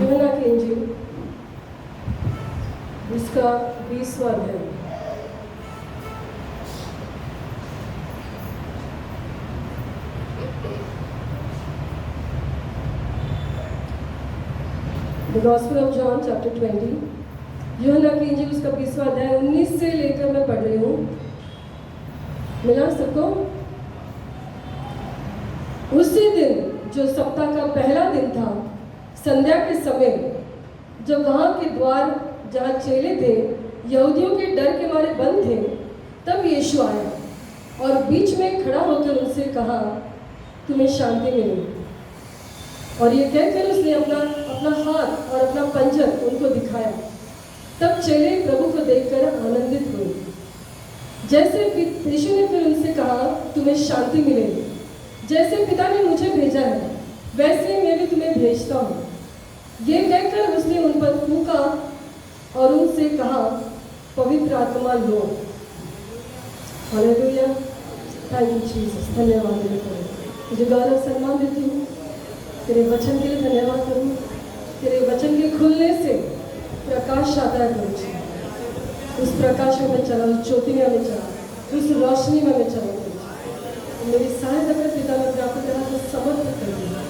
यूहन्ना की इंजील इसका 20वां अध्याय। The gospel of John chapter 20, यूहन्ना की इंजील उसका 20वां अध्याय 19 से लेकर मैं पढ़ रही हूँ। मिला सबको? उसी दिन जो सप्ताह का पहला दिन था, संध्या के समय, जब वहाँ के द्वार जहाँ चेले थे यहूदियों के डर के मारे बंद थे, तब यीशु आया और बीच में खड़ा होकर उनसे कहा, तुम्हें शांति मिले। और ये कहकर उसने अपना हाथ और अपना पंजर उनको दिखाया। तब चेले प्रभु को देखकर आनंदित हुए। जैसे यीशु ने फिर उनसे कहा, तुम्हें शांति मिले। जैसे पिता ने मुझे भेजा है, वैसे मैं भी तुम्हें भेजता हूँ। ये कहकर उसने उन पर फूंका और उनसे कहा, पवित्र आत्मा लो। Hallelujah, thank you Jesus. धन्यवाद तेरे को, तुझे गौरव सम्मान देती हूँ। तेरे वचन के लिए धन्यवाद करूँ। तेरे वचन के खुलने से प्रकाश आता है प्रभु। उस प्रकाश में मैं चला, उस ज्योति में मैं चला, उस रोशनी में मैं चला। मेरी सहायता कर पिता, मैं प्राप्त करा तो समर्पित कर दूँगा।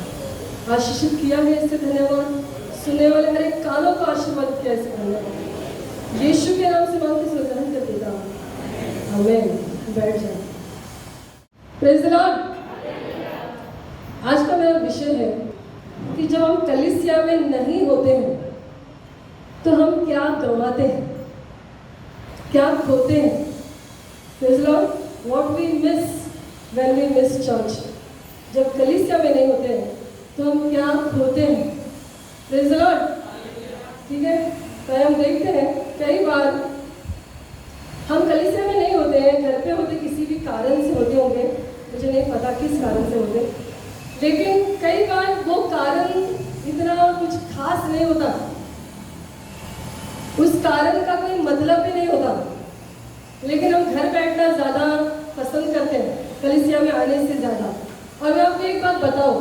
आशीषित किया है इससे धन्यवाद। सुनने वाले हर एक कानों को आशीर्वाद किया इससे धन्यवाद। यीशु के नाम से मांगते सुधारण कर पिता, आमीन। बैठ जाए। Praise the Lord. आज का मेरा विषय है कि जब हम कलीसिया में नहीं होते हैं तो हम क्या गंवाते हैं, क्या खोते हैं। Praise the Lord. What we miss when we miss church. जब कलीसिया में नहीं होते हैं तो हम क्या खोते हैं। Praise the Lord. ठीक है, तो हम देखते हैं कई बार हम कलीसिया में नहीं होते हैं, घर पे होते, किसी भी कारण से होते होंगे, मुझे नहीं पता किस कारण से होते, लेकिन कई बार वो कारण इतना कुछ खास नहीं होता, उस कारण का कोई मतलब भी नहीं होता, लेकिन हम घर बैठना ज़्यादा पसंद करते हैं कलीसिया में आने से ज़्यादा। और मैं आपको एक बात बताऊं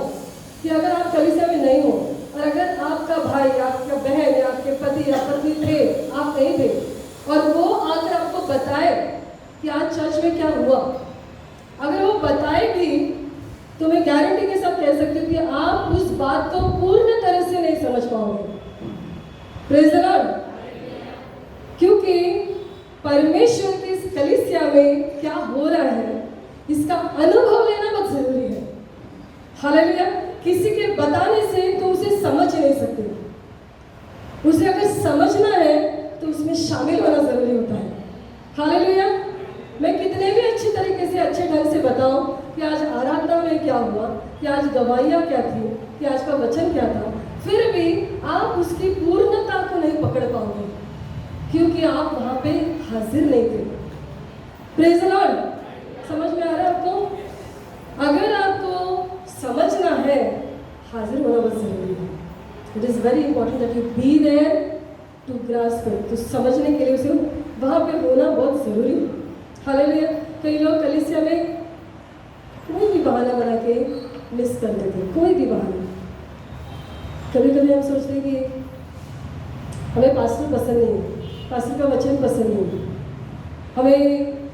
कि अगर आप कलीसिया में नहीं हो और अगर आपका भाई, आपका बहन या आपके पति या पत्नी थे, आप नहीं थे, और वो आकर आपको बताए कि आज चर्च में क्या हुआ, अगर वो बताए भी तो मैं गारंटी के साथ कह सकती हूँ कि आप उस बात को पूर्ण तरह से नहीं समझ पाओगे। Praise the Lord. क्योंकि परमेश्वर की इस कलीसिया में क्या हो रहा है इसका अनुभव लेना बहुत जरूरी है। हालेलुया। किसी के बताने से तो उसे समझ नहीं सकते। उसे अगर समझना है तो उसमें शामिल होना जरूरी होता है। हालेलुया। मैं कितने भी अच्छी तरीके से, अच्छे ढंग से बताऊं कि आज आराधना में क्या हुआ, कि आज गवाहियाँ क्या थी, कि आज का वचन क्या था, फिर भी आप उसकी पूर्णता को नहीं पकड़ पाओगे क्योंकि आप वहाँ पे हाजिर नहीं थे। Praise the Lord. समझ में आ रहा है आपको? अगर आपको समझना है, हाजिर होना बहुत जरूरी है। It is very important that you be there to grasp it. तो समझने के लिए उसे वहाँ पे होना बहुत ज़रूरी है। हालेलुया। कई लोग कलीसिया में कोई भी बहाना बना के मिस कर देते हैं, कोई भी बहाना। कभी कभी हम सोचते हैं कि हमें पास्टर पसंद नहीं है, पास्टर का वचन पसंद नहीं, हमें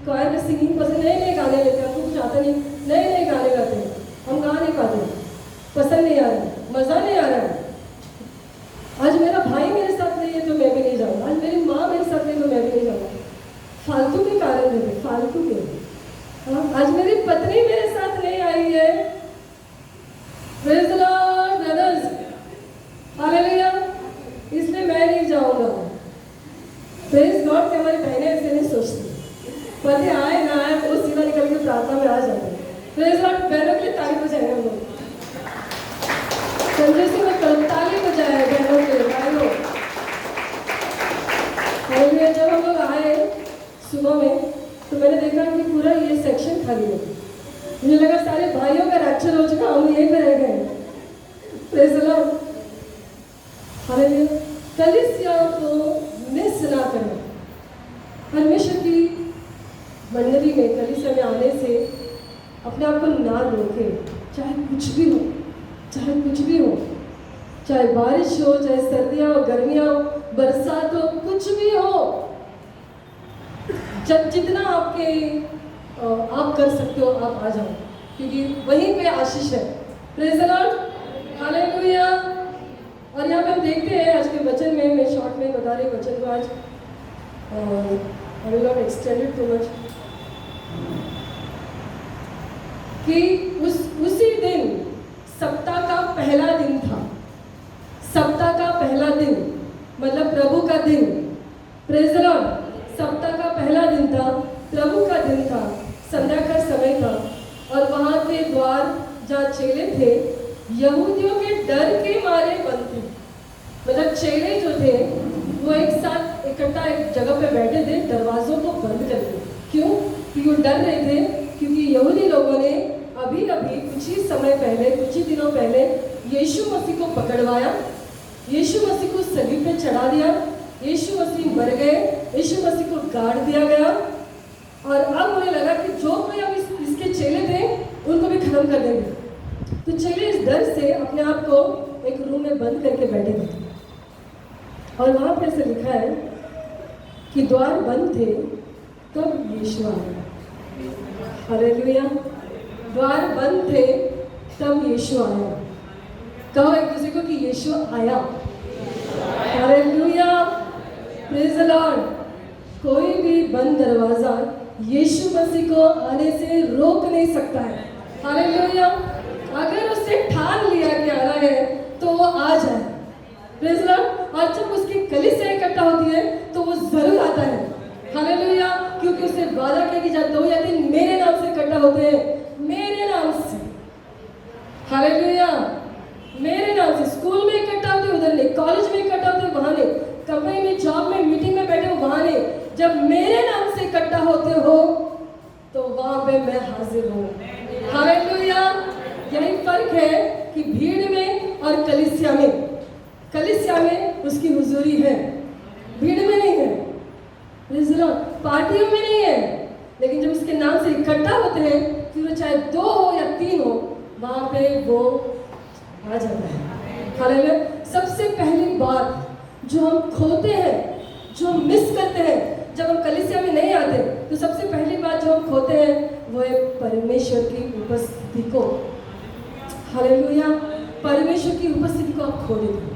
क्वायर में सिंगिंग पसंद, नए नए गाने लेते हैं, हमको कुछ आता नहीं, नए नए गाने गाते हैं, हम गा नहीं पाते, पसंद नहीं आ रहा है, मज़ा नहीं आ रहा है। आज मेरा भाई मेरे साथ नहीं है तो मैं भी नहीं जाऊँगा, आज मेरी माँ मेरे साथ नहीं तो मैं भी नहीं जाऊँगा। फालतू के कारण देते, फालतू के। हाँ, आज मेरी पत्नी मेरे साथ नहीं आई है। Praise the Lord brothers. Hallelujah. इसलिए मैं नहीं जाऊँगा। प्रेज़ गॉड कि हमारी बहनें ऐसे नहीं सोचती, पति आए ना आए वो सीधा निकल के प्रार्थना में आ जाते हैं। Praise God. बहनों के लिए ताली बजाएंगे हम लोग। संजय सिंह में ताली बजाए बहनों के लिए, भाइयों। हालेलुया। जब हम लोग आए सुबह में तो मैंने देखा कि पूरा ये सेक्शन खाली है। मुझे लगा सारे भाइयों का रैप्चर हो चुका, हम यहीं पे रह गए। Praise the Lord. हालेलुया। कलीसिया को मिस ना करें। परमेश्वर की मंडली में, कलीसिया में आने से अपने आप को ना रोके, चाहे कुछ भी हो, चाहे कुछ भी हो। चाहे बारिश हो, चाहे सर्दियाँ हो, गर्मियाँ हो, बरसात हो, कुछ भी हो, जितना आप कर सकते हो आप आ जाओ, क्योंकि वहीं पे आशीष है। Praise the Lord, hallelujah. और यहाँ पे हम देखते हैं आज के वचन में, मैं शॉर्ट में बता रही वचन को आज, I will not extend it too much, कि उसी दिन सप्ताह का पहला दिन था। सप्ताह का पहला दिन मतलब प्रभु का दिन। Praise the Lord. सप्ताह का पहला दिन था, प्रभु का दिन था, संध्या का समय था, और वहाँ के द्वार जहाँ चेले थे यहूदियों के डर के मारे बंद थे। मतलब चेले जो थे वो एक साथ इकट्ठा एक जगह पे बैठे थे, दरवाजों को बंद करके। क्यों? कि वो डर रहे थे, क्योंकि यहूदी लोगों ने अभी अभी कुछ ही समय पहले, कुछ ही दिनों पहले यीशु मसीह को पकड़वाया, यीशु मसीह को सलीब पे चढ़ा दिया, यीशु मसीह मर गए, यीशु मसीह को गाड़ दिया गया, और अब उन्हें लगा कि जो कोई अब इसके चेले थे उनको भी खत्म कर देंगे। तो चेले इस डर से अपने आप को एक रूम में बंद करके बैठे थे, और वहाँ पर ऐसे लिखा है कि द्वार बंद थे तब यीशु आया। हालेलुया। द्वार बंद थे तब यीशु आया। कहो एक दूसरे को कि यीशु आया। Hallelujah, praise the Lord. कोई भी बंद दरवाजा यीशु मसीह को आने से रोक नहीं सकता है। हालेलुया। अगर उससे ठान लिया कि आना है तो वो आ जाए। Praise the Lord. और जब उसकी कलीसिया इकट्ठा होती है तो वो जरूर आता है। हालेलुया। क्योंकि उससे वादा किया कि जब 2 या 3 मेरे नाम से इकट्ठा होते हैं, मेरे नाम से, हालेलुया, मेरे नाम से, स्कूल में इकट्ठा होते उधर नहीं, कॉलेज में इकट्ठा होते वहां नहीं, कंपनी में, जॉब में, मीटिंग में बैठे हो वहां नहीं, जब मेरे नाम से इकट्ठा होते हो तो वहां पे मैं हाजिर हूँ। हालेलुया। यही फर्क है कि भीड़ में और कलीसिया में। कलीसिया में उसकी हुजूरी है, भीड़ में नहीं है। पार्टियों में नहीं है, लेकिन जब उसके नाम से इकट्ठा होते हैं, फिर वो चाहे 2 हो या 3 हो, वहां पे वो आ जाता है। हालेलुया। सबसे पहली बात जो हम खोते हैं, जो हम मिस करते हैं जब हम कलीसिया में नहीं आते, तो सबसे पहली बात जो हम खोते हैं वो है परमेश्वर की उपस्थिति को। हालेलुया। परमेश्वर की उपस्थिति को आप खो देते हो,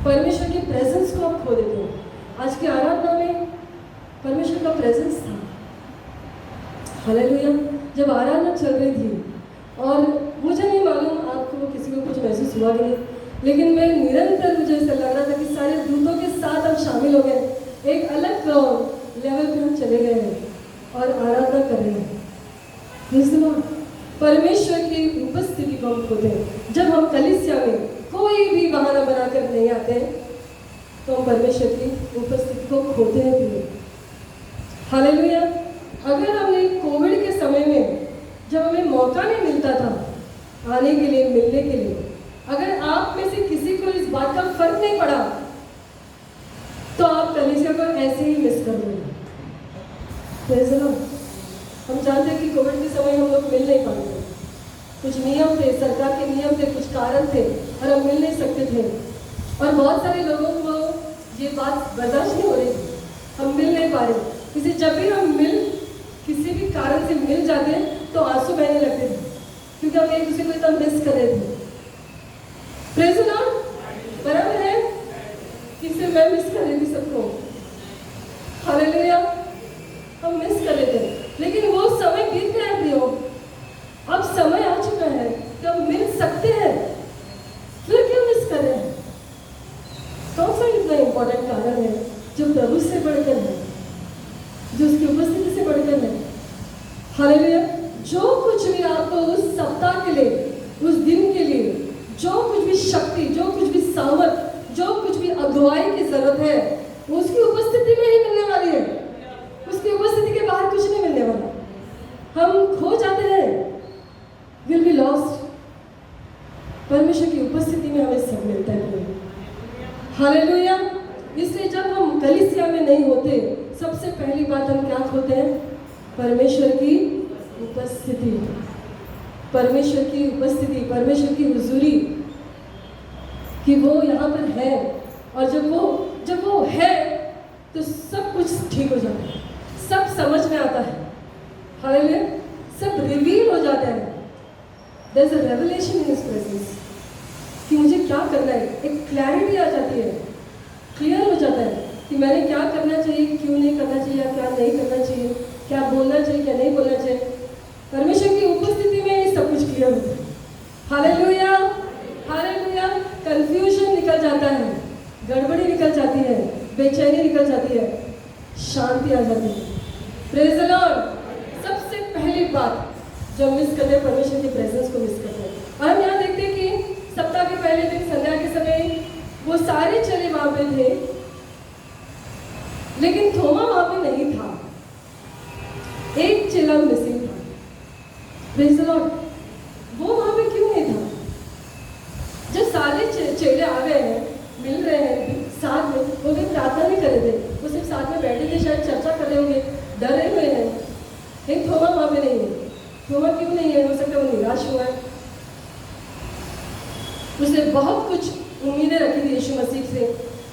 परमेश्वर की प्रेजेंस को आप खो देते हो। आज की आराधना में परमेश्वर का प्रेजेंस था। हालेलुया। जब आराधना चल रही थी, और मुझे नहीं मालूम आपको किसी को कुछ महसूस हुआ कि नहीं, लेकिन मैं निरंतर, मुझे ऐसा लग रहा था कि सारे दूतों के साथ हम शामिल हो गए, एक अलग लेवल पे हम चले गए हैं और आराधना कर रहे हैं। परमेश्वर की उपस्थिति को हम खोते हैं। जब हम कलीसिया में कोई भी बहाना बनाकर नहीं आते तो हम परमेश्वर की उपस्थिति को खोते हैं। हालेलुया। अगर हमने कोविड के समय में जब हमें मौका नहीं मिलता था आने के लिए, मिलने के लिए, अगर आप में से किसी को इस बात का फर्क नहीं पड़ा तो आप कलीसिया को ऐसे ही मिस कर दोगे। हम जानते हैं कि कोविड के समय हम लोग मिल नहीं पाते, कुछ नियम थे, सरकार के नियम थे, कुछ कारण थे और हम मिल नहीं सकते थे, और बहुत सारे लोगों को ये बात बर्दाश्त नहीं हो रही थी, हम मिल नहीं पा रहे। इसे जब भी हम किसी भी कारण से मिल जाते तो आंसू बहने लगते थे, क्योंकि हम एक दूसरे को इतना मिस कर रहे थे। Praise the Lord. बराबर है कि सिर्फ मैं मिस कर रही थी सबको। हालेलुया। हम मिस कर रहे थे, लेकिन वो समय बीत गया प्रियो। अब समय आ चुका है कि हम मिल सकते हैं, फिर क्यों मिस कर रहे हैं? कौन सा इतना इंपॉर्टेंट कारण है जो प्रभु से बढ़कर है, जो उसकी उपस्थिति से बढ़कर है? हालेलुया। जो कुछ भी आपको उस सप्ताह के लिए, उस दिन के लिए, जो कुछ भी शक्ति, जो कुछ भी सामर्थ, जो कुछ भी अगुवाई की जरूरत है, वो उसकी उपस्थिति में ही मिलने वाली है। उसकी उपस्थिति के बाहर कुछ नहीं मिलने वाला। हम खो जाते हैं, विल बी लॉस्ट। परमेश्वर की उपस्थिति में हमें सब मिलता है। हालेलुया। इसलिए जब हम कलीसिया में नहीं होते, सबसे पहली बात हम क्या खोते हैं? परमेश्वर की उपस्थिति, परमेश्वर की उपस्थिति, परमेश्वर की हुजूरी। कि वो यहाँ पर है, और जब वो है तो सब कुछ ठीक हो जाता है, सब समझ में आता है, हालेलुया, सब रिवील हो जाता है। There is a revelation in his presence कि मुझे क्या करना है, एक क्लैरिटी आ जाती है, क्लियर हो जाता है कि मैंने क्या करना चाहिए, क्यों नहीं करना चाहिए, या क्या नहीं करना चाहिए, क्या बोलना चाहिए, क्या नहीं बोलना चाहिए। परमेश्वर की उपस्थिति में ये सब कुछ क्लियर होता है। Hallelujah, hallelujah. कंफ्यूजन निकल जाता है, गड़बड़ी निकल जाती है, बेचैनी निकल जाती है, शांति आ जाती है। Praise the Lord. सबसे पहली बात जो मिस करते हैं, परमेश्वर की प्रेजेंस को मिस करते हैं। और हम यहाँ देखते हैं कि सप्ताह के पहले दिन संध्या के समय वो सारे चले वहां पे थे, लेकिन थोमा वहां पे नहीं था, एक चेला मिसिंग था। Praise the Lord. वो वहां पे क्यों नहीं था? जब सारे चेले आ गए हैं, मिल रहे हैं साथ में, वो भी प्रार्थना नहीं कर रहे थे, वो सिर्फ साथ में बैठे थे, शायद चर्चा कर रहे होंगे, डरे हुए हैं, लेकिन थोमा वहां पे नहीं है। थोमा क्यों नहीं है? हो सकता है वो निराश हुआ है, उसने बहुत कुछ उम्मीदें रखी थी यीशु मसीह से,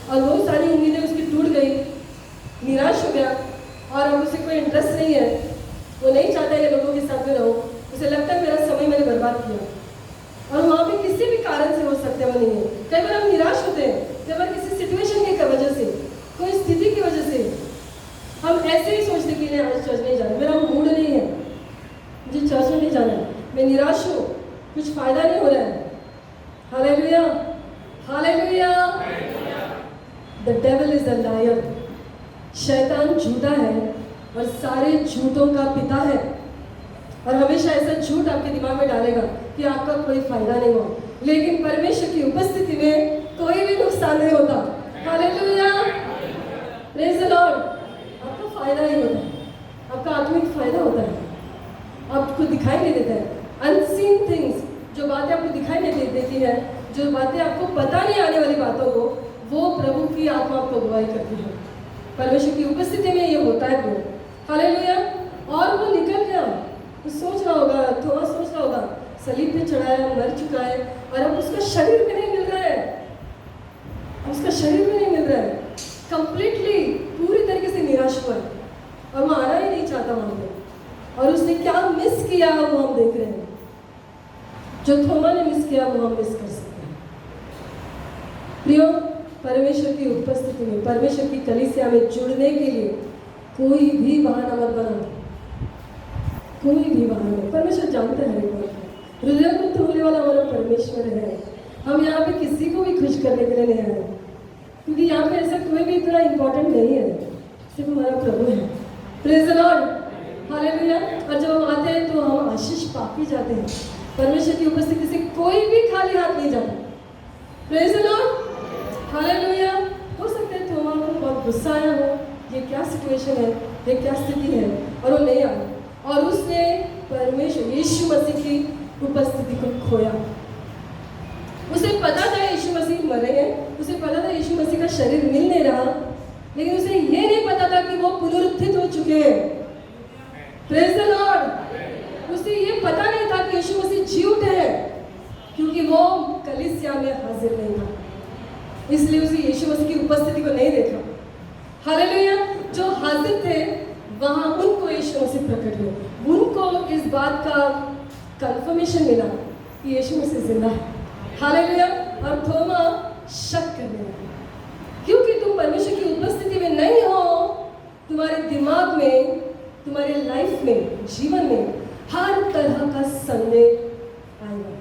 और वो सारी उम्मीदें उसकी टूट गई, निराश हो गया, और अब उसे कोई इंटरेस्ट नहीं है, वो नहीं चाहता है लोगों के साथ में रहूं, उसे लगता है मेरा समय मैंने बर्बाद किया। और वहाँ पे किसी भी कारण से हो सकता है वो नहीं है। कई बार हम निराश होते हैं, कई बार किसी सिचुएशन की वजह से, कोई स्थिति की वजह से हम ऐसे ही सोचते कि नहीं, आज चर्च नहीं जाना, मेरा मूड नहीं है, मुझे चर्च में नहीं जाना, मैं निराश हूँ, कुछ फायदा नहीं हो रहा है। Hallelujah, hallelujah. The devil is a liar. शैतान झूठा है और सारे झूठों का पिता है, और हमेशा ऐसा झूठ आपके दिमाग में डालेगा कि आपका कोई फायदा नहीं हो, लेकिन परमेश्वर की उपस्थिति में कोई भी नुकसान नहीं होता। Hallelujah, praise the Lord. आपका फायदा ही होता है, आपका आत्मिक फायदा होता है, आपको दिखाई नहीं देता है। अनसीन थिंग्स, जो बातें आपको दिखाई नहीं देती है, जो बातें आपको पता नहीं आने वाली बातों को, वो प्रभु की आत्मा आपको अगुवाई करती है। परमेश्वर की उपस्थिति में ये होता है वो। हालेलुया। और वो निकल गया, वो सोच रहा होगा, थोड़ा सोच रहा होगा, सलीब पे चढ़ाया, मर चुका है, और अब उसका शरीर भी नहीं मिल रहा है, उसका शरीर भी नहीं मिल रहा है, कंप्लीटली पूरी तरीके से निराश हुआ है, और वो आना ही नहीं चाहता वहां पे। और उसने क्या मिस किया वो हम देख रहे हैं, जो थोमा ने मिस किया वो हम मिस कर सकते हैं। प्रियो, परमेश्वर की उपस्थिति में, परमेश्वर की कलीसिया में जुड़ने के लिए कोई भी बहाना मत बनाओ, कोई भी बहाना नहीं। परमेश्वर जानता है हृदय को तोड़ने वाला हमारा परमेश्वर है। हम यहाँ पे किसी को भी खुश करने के लिए नहीं आए, क्योंकि यहाँ पे ऐसा कोई भी इतना इम्पोर्टेंट नहीं है, सिर्फ हमारा प्रभु है। Praise the Lord, hallelujah. और जब हम आते हैं तो हम आशीष पाके जाते हैं। परमेश्वर की उपस्थिति से कोई भी खाली हाथ नहीं जाता। Praise the Lord, hallelujah. हो सकता है थोमा को बहुत गुस्सा आया हो, ये क्या सिचुएशन है, ये क्या स्थिति है, और वो नहीं आया, और उसने परमेश्वर यीशु मसीह की उपस्थिति को खोया। उसे पता था यीशु मसीह मरे हैं, उसे पता था यीशु मसीह का शरीर मिल नहीं रहा, लेकिन उसे ये नहीं पता था कि वो पुनरुत्थित हो चुके हैं। Praise the Lord. उसे ये पता नहीं था कि यीशु मसीह जी उठे हैं, क्योंकि वो कलीसिया में हाजिर नहीं था, इसलिए उसे यीशु मसीह की उपस्थिति को नहीं देखा। हालेलुया। जो हाजिर थे वहां उनको यीशु मसीह प्रकट हुए, उनको इस बात का कंफर्मेशन मिला कि यीशु मसीह जिंदा है। हालेलुया। और थोमा शक करने लगा, क्योंकि तुम परमेश्वर की उपस्थिति में नहीं हो, तुम्हारे दिमाग में, तुम्हारे लाइफ में, जीवन में हर तरह का संदेह आएगा।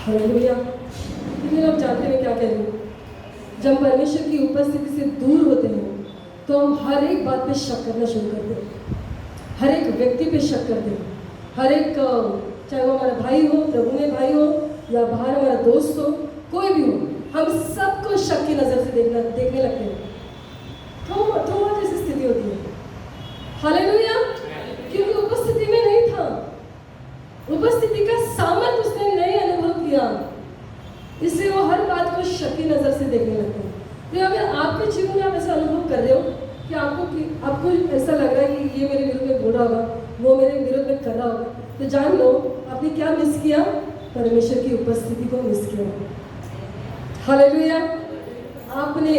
हालेलुया। कितने लोग जानते हैं क्या कह रही हूँ? जब परमेश्वर की उपस्थिति से दूर होते हैं तो हम हर एक बात पे शक करना शुरू करते हैं, हर एक व्यक्ति पे शक करते हैं, हर एक, चाहे वो हमारा भाई हो, प्रभु में भाई हो, या बाहर हमारा दोस्त हो, कोई भी हो, हम सबको शक की नज़र से देखने लगते हैं। थोड़ा जैसी स्थिति होती है। हालेलुया। क्योंकि उपस्थिति में नहीं था, उपस्थिति का सामर्थ उसने नहीं अनुभव किया, इसलिए वो हर बात को शक की नज़र से देखने लगते हैं। तो अगर आपके जीवन में आप ऐसा अनुभव कर रहे हो कि आपको ऐसा लग रहा है कि ये मेरे विरुद्ध में बोल रहा होगा, वो मेरे विरुद्ध में कर रहा होगा, तो जान लो आपने क्या मिस किया, परमेश्वर की उपस्थिति को मिस किया। हालेलुया। आपने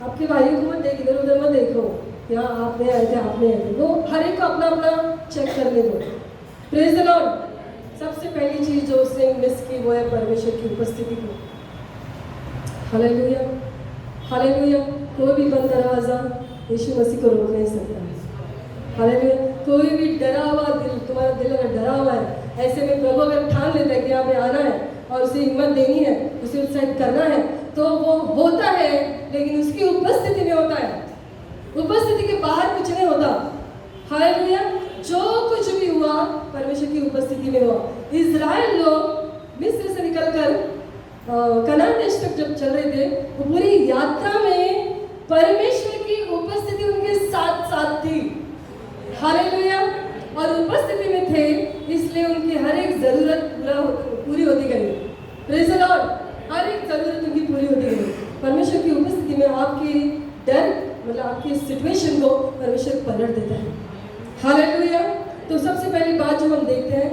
आपके भाई को मत देख, इधर उधर मत देखो, यहाँ आपने आए थे, आपने आए थे, वो हर एक को अपना अपना चेक करने दो। Praise the Lord. सबसे पहली चीज जो उसने मिस की वो है परमेश्वर की उपस्थिति को। Hallelujah, hallelujah. कोई भी बंद दरवाजा यीशु मसीह को रोक नहीं सकता। हालेलुया। कोई भी डरा हुआ दिल, तुम्हारा दिल अगर डरा हुआ है, ऐसे में प्रभु अगर ठान लेता है कि यहाँ पे आना है और उसे हिम्मत देनी है, उसे उत्साहित करना है, तो वो होता है, लेकिन उसकी उपस्थिति में होता है। उपस्थिति के बाहर कुछ नहीं होता। हालेलुया। जो कुछ भी हुआ परमेश्वर की उपस्थिति में हुआ। इजराइल लोग मिस्र से निकलकर कनान देश तक जब चल रहे थे, वो पूरी यात्रा में परमेश्वर की उपस्थिति उनके साथ साथ थी। हालेलुया। और उपस्थिति में थे, इसलिए उनकी हर एक जरूरत पूरी होती गई। Praise the Lord. हर एक जरूरत उनकी पूरी होती गई। परमेश्वर की उपस्थिति में आपकी डर, मतलब आपकी सिचुएशन को परमेश्वर पलट देता है। हालेलुया। तो सबसे पहली बात जो हम देखते हैं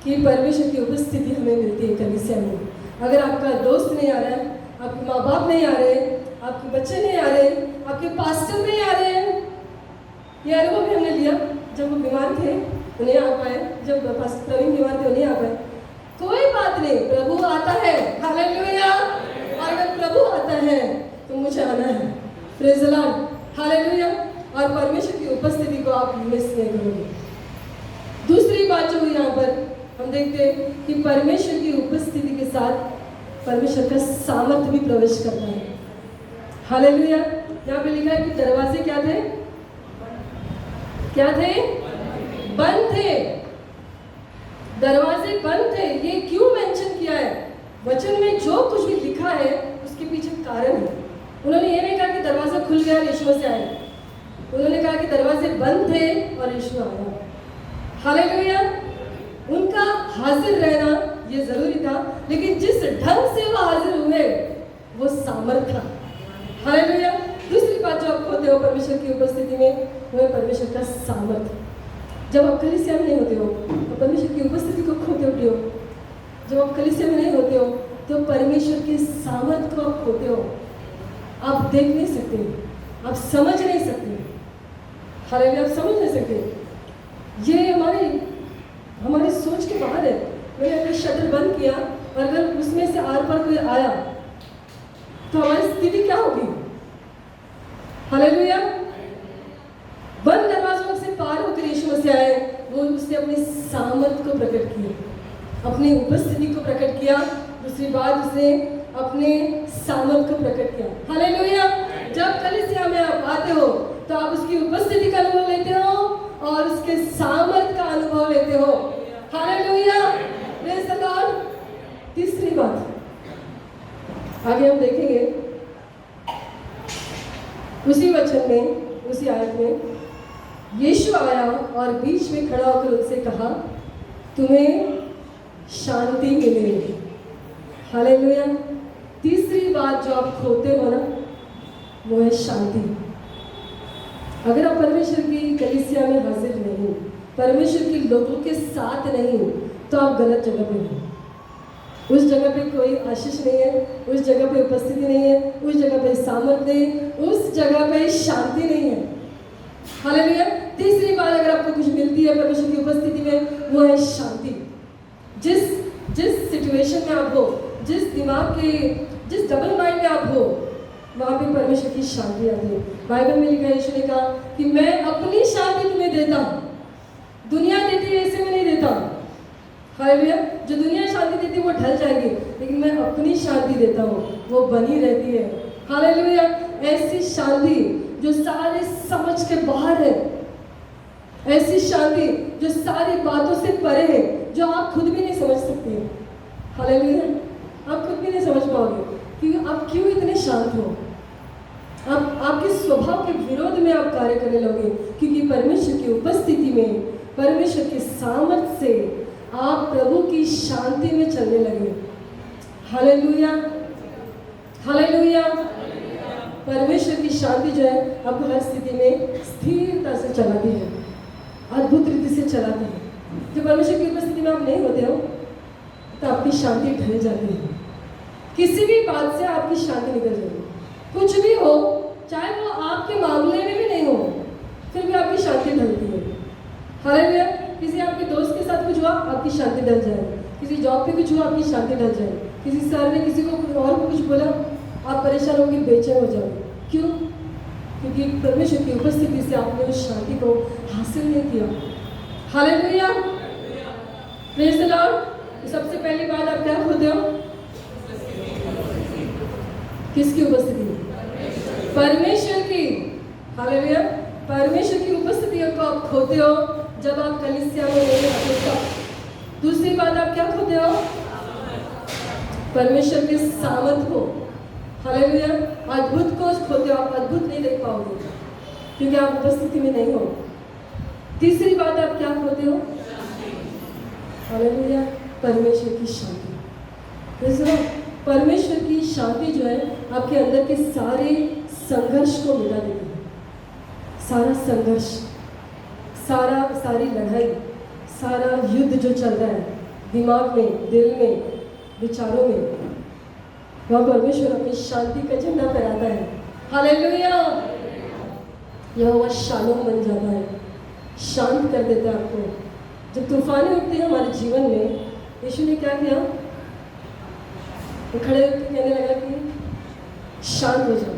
कि परमेश्वर की उपस्थिति हमें मिलती है कलीसिया में। अगर आपका दोस्त नहीं आ रहा है, आपके माँ बाप नहीं आ रहे, आपके बच्चे नहीं आ रहे, आपके पास्टर नहीं आ रहे हैं, ये अनुभव भी हमने लिया जब वो बीमार थे, उन्हें आ पाए, जब पास्टर प्रवीण बीमार थे उन्हें आ पाए। कोई बात नहीं, प्रभु आता है। हालेलुया। और अगर प्रभु आता है तो मुझे आना है। Praise the Lord. हालेलुया। और परमेश्वर की उपस्थिति को आप मिस नहीं करोगे। दूसरी बात जो यहाँ पर हम देखते हैं कि परमेश्वर की उपस्थिति के साथ परमेश्वर का सामर्थ्य भी प्रवेश करता है। हालेलुया। यहाँ पे लिखा है कि दरवाजे क्या थे? क्या थे? बंद थे। दरवाजे बंद थे। ये क्यों मेंशन किया है? वचन में जो कुछ भी लिखा है उसके पीछे कारण है। उन्होंने ये नहीं कहा कि दरवाजा खुल गया और यीशु से आए। उन्होंने कहा कि दरवाजे बंद थे और यीशु आया। हालेलुया। उनका हाजिर रहना ये जरूरी था, लेकिन जिस ढंग से वो हाजिर हुए वो सामर्थ था। हालेलुया। दूसरी बात जो आप खोते हो परमेश्वर की उपस्थिति में, वो है परमेश्वर का सामर्थ। जब आप कलीसिया में नहीं होते हो तो परमेश्वर की उपस्थिति को खोते होते हो। जब आप कलीसिया में नहीं होते हो तो परमेश्वर के सामर्थ को आप खोते हो। आप देख नहीं सकते, आप समझ नहीं सकते। हालेलुया। आप समझ नहीं सकते। ये हमारी सोच के बाहर है। मैंने अगर शटर बंद किया और अगर उसमें से आर पार कोई आया तो हमारी स्थिति क्या होगी? हालेलुया। बंद दरवाजों से पार होकर यीशु मसीह आए, वो उसने अपनी सामर्थ को प्रकट किया, अपनी उपस्थिति को प्रकट किया। दूसरी बात, उसने अपने सामर्थ को प्रकट किया। हालेलुया। जब कलीसिया में आप आते हो तो आप उसकी उपस्थिति का अनुभव लेते हो और उसके सामर्थ का अनुभव लेते हो। हालेलुया। Praise the Lord. तीसरी बात आगे हम देखेंगे उसी वचन में, उसी आयत में, यीशु आया और बीच में खड़ा होकर उनसे कहा, तुम्हें शांति मिलेगी। हालेलुया। तीसरी बात जो आप खोते हो ना, वो है शांति। अगर आप परमेश्वर की कलीसिया में हाजिर नहीं, परमेश्वर के लोगों के साथ नहीं, तो आप गलत जगह पे हो। उस जगह पे कोई आशीष नहीं है, उस जगह पे उपस्थिति नहीं है, उस जगह पे सामर्थ्य नहीं, उस जगह पे शांति नहीं है। हालेलुया। तीसरी बात अगर आपको कुछ मिलती है परमेश्वर की उपस्थिति में, वो है शांति। जिस सिचुएशन में आप हो, जिस डबल माइंड में आप हो, वहाँ पे परमेश्वर की शांति आती है। बाइबल में लिखा है, यीशु ने कहा कि मैं अपनी शांति तुम्हें देता हूँ, दुनिया देती है ऐसे में नहीं देता। हालेलुया। जो दुनिया शांति देती है वो ढल जाएगी, लेकिन मैं अपनी शांति देता हूँ, वो बनी रहती है। हालेलुया। ऐसी शांति जो सारे समझ के बाहर है, ऐसी शांति जो सारी बातों से परे है, जो आप खुद भी नहीं समझ सकते। हालेलुया। आप खुद भी नहीं समझ पाओगे कि आप क्यों इतने शांत हो। आपके स्वभाव के विरोध में आप कार्य करने लगे, क्योंकि परमेश्वर की उपस्थिति में, परमेश्वर के सामर्थ्य से आप प्रभु की शांति में चलने लगे। हालेलुया। हालेलुया। परमेश्वर की शांति जो है आपको हर स्थिति में स्थिरता से चलाती है, अद्भुत रीति से चलाती है। जब परमेश्वर की उपस्थिति में आप नहीं होते हो तो आपकी शांति ढल जाती है। किसी भी बात से आपकी शांति निकल जाएगी। कुछ भी हो, चाहे वो आपके मामले में भी नहीं हो, फिर भी आपकी शांति ढलती है। हालेलुया। किसी आपके दोस्त के साथ कुछ हुआ, आपकी शांति ढल जाए। किसी जॉब पे कुछ हुआ, आपकी शांति ढल जाए। किसी सर ने किसी को और को कुछ बोला, आप परेशान होगी, बेचैन हो जाओगे। क्यों? क्योंकि परमेश्वर की उपस्थिति से आपने उस शांति को हासिल नहीं किया। हालेलुया। Praise the Lord. सबसे पहली बात आप क्या खोते हो? किसकी उपस्थिति? परमेश्वर की। हालेलुया। परमेश्वर की उपस्थिति को आप खोते हो जब आप कलीसिया में नहीं आते तब। दूसरी बात आप क्या खोते हो? परमेश्वर के सामर्थ को। हालेलुया। अद्भुत को खोते हो। आप अद्भुत नहीं देख पाओगे क्योंकि आप उपस्थिति में नहीं हो। तीसरी बात आप क्या खोते हो? हालेलुया। परमेश्वर की शांति। परमेश्वर की शांति जो है आपके अंदर के सारे संघर्ष को मिटा देती है। सारा संघर्ष, सारी लड़ाई, सारा युद्ध जो चल रहा है दिमाग में, दिल में, विचारों में, वह परमेश्वर अपनी शांति का झंडा फहराता है। हालेलुया। यहोवा शालोम बन जाता है, शांत कर देता है आपको। जब तूफानें उठती हैं हमारे जीवन में, यीशु ने क्या किया? वो खड़े होकर कहने लगा कि शांत हो जाओ,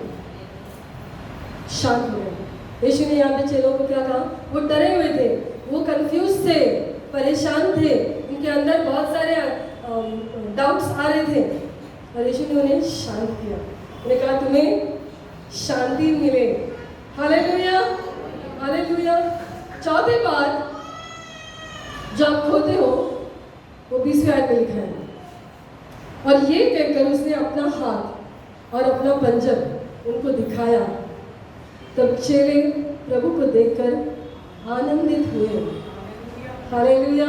शांत हो जाओ। यीशु ने यहाँ पे चेलों को क्या कहा? वो डरे हुए थे, वो कंफ्यूज थे, परेशान थे, उनके अंदर बहुत सारे डाउट्स आ रहे थे और यीशु ने उन्हें शांत किया। उन्हें कहा तुम्हें शांति मिले। हालेलुया। हालेलुया। चौथी बात जो आप खोते हो वो 20वें आयत में लिखा है, और ये कहकर उसने अपना हाथ और अपना पंजर उनको दिखाया। तब चेले प्रभु को देखकर आनंदित हुए। हालेलुया।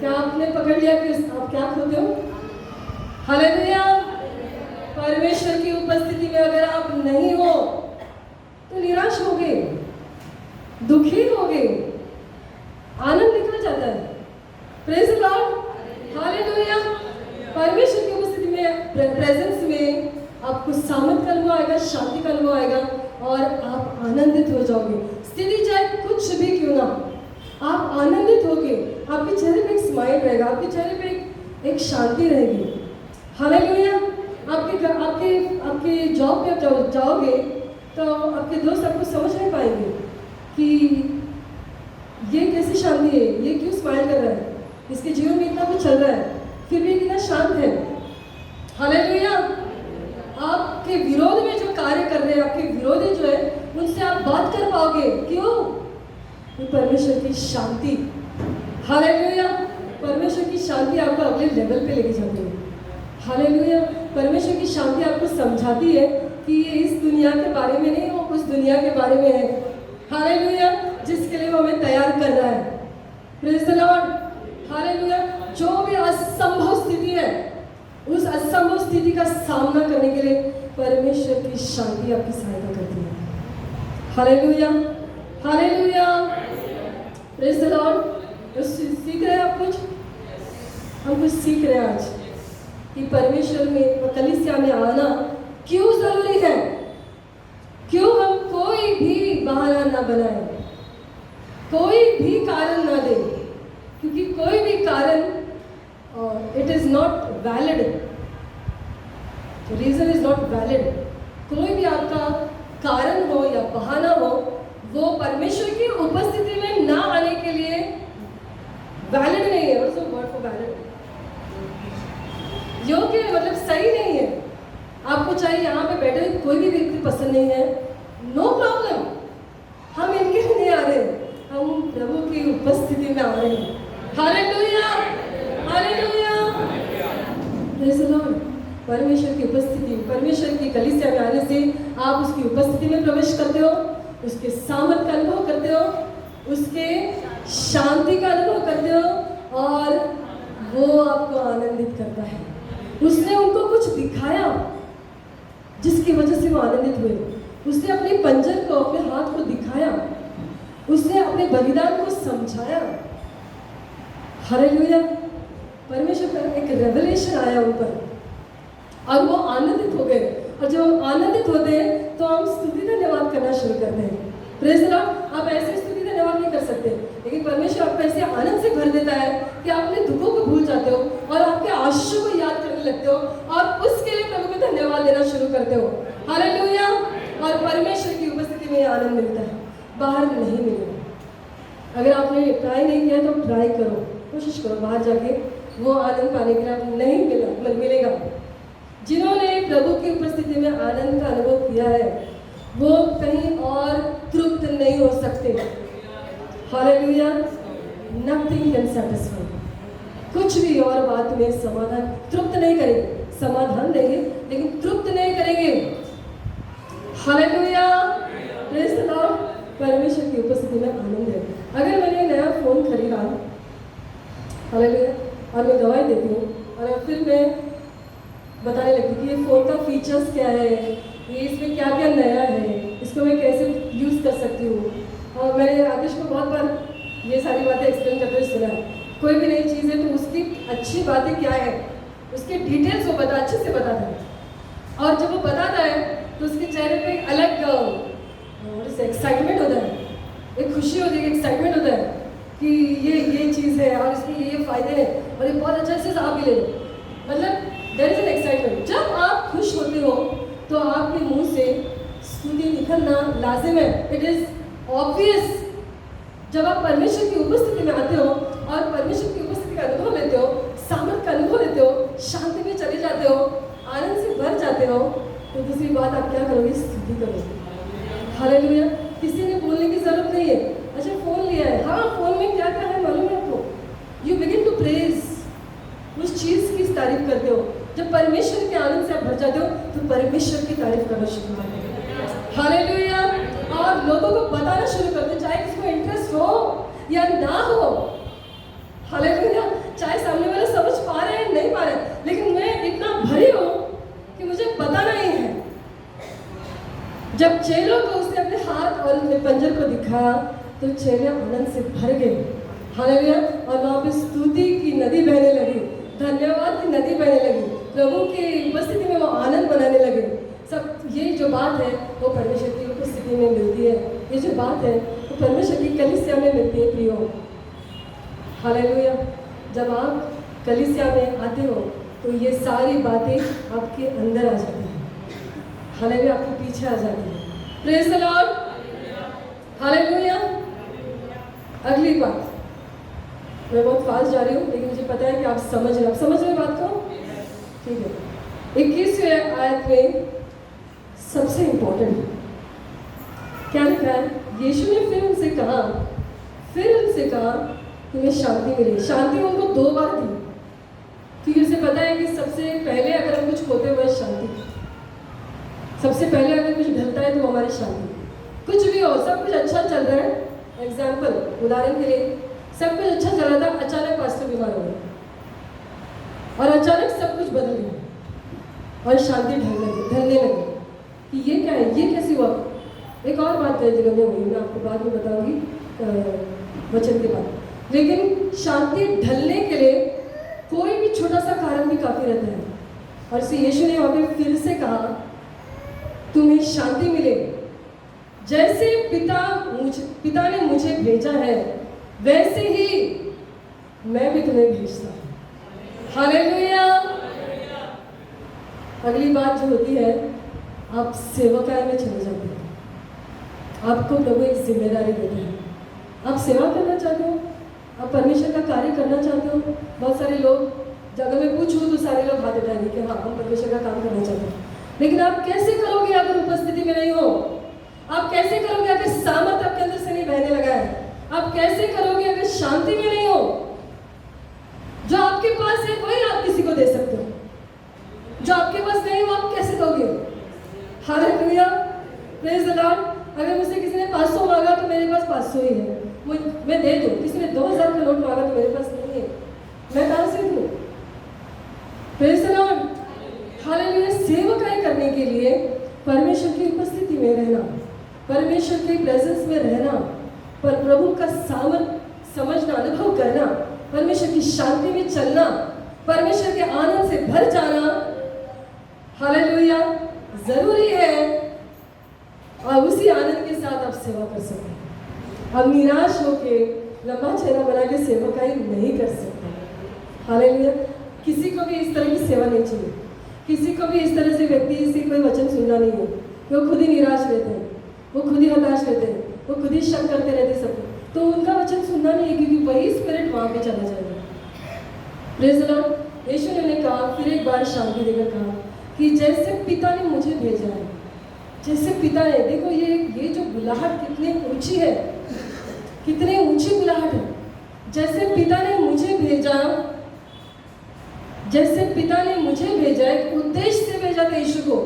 क्या आपने पकड़ लिया कि आप क्या खोते हो? हालेलुया। परमेश्वर की उपस्थिति में अगर आप नहीं हो तो निराश होगे, दुखी होगे, आनंद निकल जाता है। Praise the Lord. हालेलुया। परमेश्वर की उपस्थिति में, प्रेजेंस में आपको सामर्थ का अनुभव आएगा, शांति का अनुभव आएगा और आप आनंदित हो जाओगे। स्थिति चाहे कुछ भी क्यों ना, आप आनंदित होगे। आपके चेहरे पे एक स्माइल रहेगा, आपके चेहरे पे एक शांति रहेगी। हालेलुया। आपके जॉब पे आप जाओगे तो आपके दोस्त आपको समझ नहीं पाएंगे कि ये कैसी शांति है, ये क्यों स्माइल कर रहा है, इसके जीवन में इतना कुछ चल रहा है फिर भी कितना शांत है। हालेलुया। आपके विरोध में जो कार्य कर रहे हैं, आपके विरोधी जो है, उनसे आप बात कर पाओगे। क्यों? ये परमेश्वर की शांति। हालेलुया। परमेश्वर की शांति आपको अगले लेवल पे लेके जाती है। हालेलुया। परमेश्वर की शांति आपको समझाती है कि ये इस दुनिया के बारे में नहीं, वो उस दुनिया के बारे में है। हालेलुया। जिसके लिए वो हमें तैयार कर रहा है। Praise the Lord. हालेलुया। जो भी असंभव स्थिति है, उस असंभव स्थिति का सामना करने के लिए परमेश्वर की शांति आपकी सहायता करती है। Hallelujah. Hallelujah. Praise the Lord. सीख रहे हैं आप कुछ? हम कुछ सीख रहे हैं आज कि परमेश्वर में, कलीसिया में आना क्यों जरूरी है, क्यों हम कोई भी बहाना ना बनाए, कोई भी कारण ना दे, क्योंकि कोई भी कारण it is not valid, reason is not valid. कोई भी आपका कारण हो या बहाना हो, वो परमेश्वर की उपस्थिति में ना आने के लिए वैलिड नहीं है। What's the word for valid? योग्य, मतलब सही नहीं है। आपको चाहे यहाँ पे बैठे कोई भी व्यक्ति पसंद नहीं है, नो प्रॉब्लम, हम इनके लिए नहीं आ रहे, हम प्रभु की उपस्थिति में आ रहे हैं। Hallelujah. Hallelujah. Praise the Lord. परमेश्वर की उपस्थिति, परमेश्वर की कलीसिया में आने से आप उसकी उपस्थिति में प्रवेश करते हो, उसके सामर्थ का अनुभव करते हो, उसके शांति का अनुभव करते हो और वो आपको आनंदित करता है। उसने उनको कुछ दिखाया जिसकी वजह से वो आनंदित हुए। उसने अपने पंजर को, अपने हाथ को दिखाया, उसने अपने बलिदान को समझाया। हालेलुया। परमेश्वर का एक रेवलेशन आया ऊपर। और वो आनंदित हो गए। और जब हम आनंदित होते हैं तो हम स्तुति धन्यवाद करना शुरू करते हैं। Praise the Lord. आप ऐसे स्तुति धन्यवाद नहीं कर सकते, लेकिन परमेश्वर आपको ऐसे आनंद से भर देता है कि आप अपने दुखों को भूल जाते हो और आपके आशीषों को याद करने लगते हो और उसके लिए प्रभु को धन्यवाद देना शुरू करते हो। हालेलुया। और परमेश्वर की उपस्थिति में आनंद मिलता है, बाहर नहीं मिलेगा। अगर आपने ट्राई नहीं किया तो ट्राई करो, कोशिश करो, बाहर जाके वो आनंद पाने के लिए आपको नहीं मिलेगा। जिन्होंने प्रभु की उपस्थिति में आनंद का अनुभव किया है वो कहीं और तृप्त नहीं हो सकते। हालेलुया। Nothing can satisfy. कुछ भी और बात में समाधान तृप्त नहीं करेंगे, समाधान देंगे लेकिन तृप्त नहीं करेंगे। हालेलुया। Praise the Lord. परमेश्वर की उपस्थिति में आनंद है। अगर मैंने नया फोन खरीदा, हालेलुया, और मैं दवाई देती हूँ और फिर मैं बताने लगती कि ये फ़ोन का फीचर्स क्या है, ये इसमें क्या क्या नया है, इसको मैं कैसे यूज़ कर सकती हूँ। और मैंने आदेश को बहुत बार ये सारी बातें एक्सप्लेन करते हुए सुना है। कोई भी नई चीज़ है तो उसकी अच्छी बातें क्या है, उसके डिटेल्स वो अच्छे से बताता है। और जब वो बताता है तो उसके चेहरे पे एक अलग एक्साइटमेंट होता है, एक खुशी होती है, एक्साइटमेंट होता है कि ये चीज़ है और इसके ये फ़ायदे हैं और ये बहुत अच्छा से आप भी ले लो। मतलब देयर इज एन एक्साइटमेंट। जब आप खुश होते हो तो आपके मुंह से स्तुति निकलना लाजिम है। It is obvious. जब आप परमेश्वर की उपस्थिति में आते हो और परमेश्वर की उपस्थिति का अनुभव लेते हो, सामर्थ का अनुभव लेते हो, शांति में चले जाते हो, आनंद से भर जाते हो, तो दूसरी बात आप क्या करोगे? स्तुति करोगे। हालेलुया। किसी ने बोलने की जरूरत नहीं है। अच्छा फोन लिया है, हाँ फोन में क्या क्या है मालूम है आपको? यू बिगिन टू प्रेज, उस चीज़ की तारीफ करते हो। जब परमेश्वर के आनंद से आप भर जाते हो तो परमेश्वर की तारीफ करना शुरू करते हो। हालेलुया। और लोगों को बताना शुरू करते हो, चाहे किसी को इंटरेस्ट हो या ना हो। हालेलुया। चाहे सामने वाले समझ पा रहे हैं नहीं पा रहे हैं, लेकिन मैं इतना भरी हूँ कि मुझे बताना ही है। जब चेलों को उसने अपने हाथ और अपने पंजर को दिखाया तो चेले आनंद से भर गए। हालेलुया। और वहाँ पे स्तुति की नदी बहने लगी, धन्यवाद की नदी बहने लगी, प्रभु की उपस्थिति में वो आनंद बनाने लगे। सब ये जो बात है वो परमेश्वर की उपस्थिति में मिलती है। ये जो बात है वो परमेश्वर की कलीसिया में मिलती है प्रियो। हालेलुया। जब आप कलीसिया में आते हो तो ये सारी बातें आपके अंदर आ जाती हैं। हालेलुया। आपके पीछे आ जाती है। Praise the Lord. हालेलुया। अगली बात, मैं बहुत फास्ट जा रही हूँ लेकिन मुझे पता है कि आप समझ रहे हैं बात को। ठीक है। 21वें आयत में सबसे इंपॉर्टेंट क्या लिखा है? यीशु ने फिर उनसे कहा तुम्हें शांति मिली। शांति उनको 2 बार दी, क्योंकि उसे पता है कि सबसे पहले अगर हम कुछ खोते हुए शांति, सबसे पहले अगर कुछ ढलता है तो हमारी शांति। कुछ भी हो, सब कुछ अच्छा चल रहा है, एग्जाम्पल उदाहरण के लिए सब कुछ अच्छा चल रहा था, अचानक पास्टर बीमार हो गए और अचानक सब कुछ बदल गया और शांति ढलने लगी कि ये क्या है, ये कैसे हुआ। एक और बात कई जगह में हुई, मैं आपको बाद में बताऊंगी वचन के बाद। लेकिन शांति ढलने के लिए कोई भी छोटा सा कारण भी काफी रहता है। और इसे यीशु ने वहाँ पे फिर से कहा तुम्हें शांति मिले, जैसे पिता ने मुझे भेजा है वैसे ही मैं भी तुम्हें भेजता हूँ। हालेलुया। अगली बात जो होती है, आप सेवकाई में चले जाते हैं। आपको प्रभु एक जिम्मेदारी देते हैं। आप सेवा करना चाहते हो, आप परमेश्वर का कार्य करना चाहते हो। बहुत सारे लोग, अगर मैं पूछूँ तो सारे लोग हाथ उठाएंगे कि हाँ हम परमेश्वर का काम करना चाहते हैं। लेकिन आप कैसे करोगे अगर उपस्थिति में नहीं हो? आप कैसे करोगे अगर सामर्थ आपके अंदर से नहीं बहने लगा है? आप कैसे करोगे अगर शांति में नहीं हो? जो आपके पास है वही आप किसी को दे सकते हो, जो आपके पास नहीं हो आप कैसे दोगे? हालेलुया। Praise the Lord. अगर मुझसे किसी ने 500 मांगा तो मेरे पास 500 ही है, मैं दे दूँ। किसी ने 2000 का नोट मांगा तो मेरे पास नहीं है, मैं कहाँ से दूँ? Praise the Lord. हालेलुया। सेवकाई करने के लिए परमेश्वर की उपस्थिति में रहना, परमेश्वर के प्रेजेंस में रहना, पर प्रभु का सामर्थ समझना, अनुभव करना, परमेश्वर की शांति में चलना, परमेश्वर के आनंद से भर जाना, हालेलुया। जरूरी है और उसी आनंद के साथ आप सेवा कर सकते। अब निराश होके लंबा चेहरा बना के सेवकाई नहीं कर सकते। हालेलुया। किसी को भी इस तरह की सेवा नहीं चाहिए। किसी को भी इस तरह से व्यक्ति से कोई वचन सुनना नहीं है। वो खुद ही निराश रहते हैं, वो खुद ही हताश रहते हैं, वो खुद ही शक करते रहते सब, तो उनका वचन सुनना नहीं है, क्योंकि वही स्पिरिट वहाँ पे चला जाएगा। Praise the Lord. यीशु ने कहा, फिर एक बार शांति देकर कहा कि जैसे पिता ने मुझे भेजा है, जैसे पिता ने, देखो ये जो बुलाहट कितनी ऊंची है, कितनी ऊंची बुलाहट है। जैसे पिता ने मुझे भेजा, जैसे पिता ने मुझे भेजा, एक उद्देश्य से भेजा था यीशु को।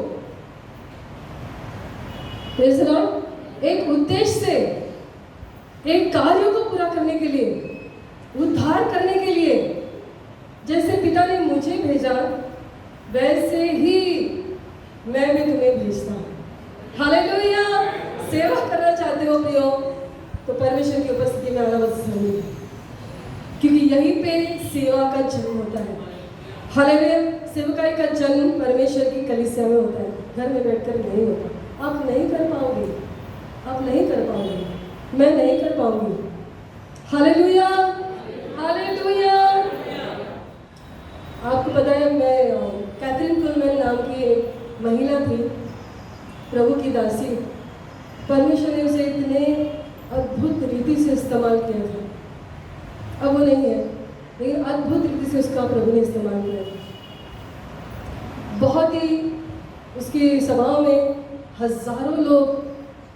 Praise the Lord. एक उद्देश्य से, एक कार्य को पूरा करने के लिए, उद्धार करने के लिए। जैसे पिता ने मुझे भेजा वैसे ही मैं भी तुम्हें भेजता हूँ। हालेलुया। सेवा करना चाहते हो प्रियो, तो परमेश्वर की उपस्थिति में आना बहुत जरूरी है, क्योंकि यहीं पे सेवा का जन्म होता है। हालेलुया। सेवकाई का जन्म परमेश्वर की कलीसिया में होता है, घर में बैठकर नहीं होता। आप नहीं कर पाओगे, आप नहीं कर पाओगे, मैं नहीं कर पाऊंगी। Hallelujah, hallelujah. आपको पता है, मैं कैथरीन कुलमैन नाम की एक महिला थी, प्रभु की दासी। परमेश्वर ने उसे इतने अद्भुत रीति से इस्तेमाल किया था। अब वो नहीं है, लेकिन अद्भुत रीति से उसका प्रभु ने इस्तेमाल किया। बहुत ही उसकी सभाओं में हजारों लोग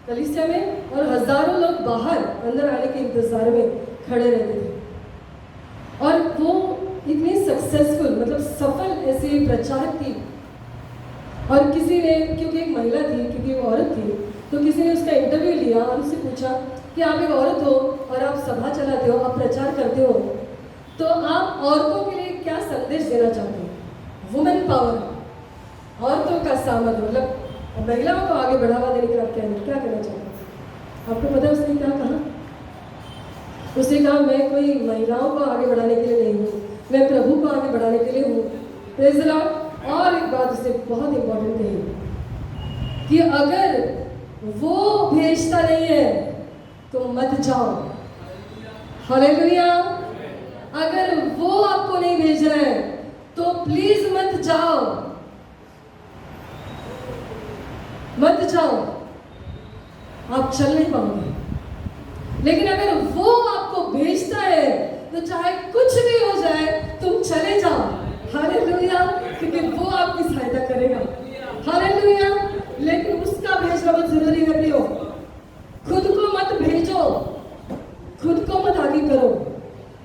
कलीसिया में और हजारों लोग बाहर अंदर आने के इंतजार में खड़े रहते थे। और वो इतनी सक्सेसफुल, मतलब सफल ऐसे प्रचारक थी। और किसी ने, क्योंकि एक महिला थी, क्योंकि एक औरत थी, तो किसी ने उसका इंटरव्यू लिया और उससे पूछा कि आप एक औरत हो और आप सभा चलाते हो, आप प्रचार करते हो, तो आप औरतों के लिए क्या संदेश देना चाहते हो? वुमेन पावर, औरतों का सामर्थ्य, मतलब महिलाओं को आगे बढ़ावा देने के लिए आप क्या करना चाहते हैं? आपको पता है उसने क्या कहा? उसने कहा, मैं कोई महिलाओं को आगे बढ़ाने के लिए नहीं हूँ, मैं प्रभु को आगे बढ़ाने के लिए हूँ। Praise the Lord. और एक बात उसने बहुत इंपॉर्टेंट कही कि अगर वो भेजता नहीं है तो मत जाओ। हालेलुया। अगर वो आपको नहीं भेज रहा है तो प्लीज मत जाओ, मत जाओ, आप चल नहीं पाओगे। लेकिन अगर वो आपको भेजता है तो चाहे कुछ भी हो जाए तुम चले जाओ। हालेलुया। क्योंकि वो आपकी सहायता करेगा। हालेलुया। लेकिन उसका भेजना बहुत जरूरी है प्रियो। खुद को मत भेजो, खुद को मत आगे करो,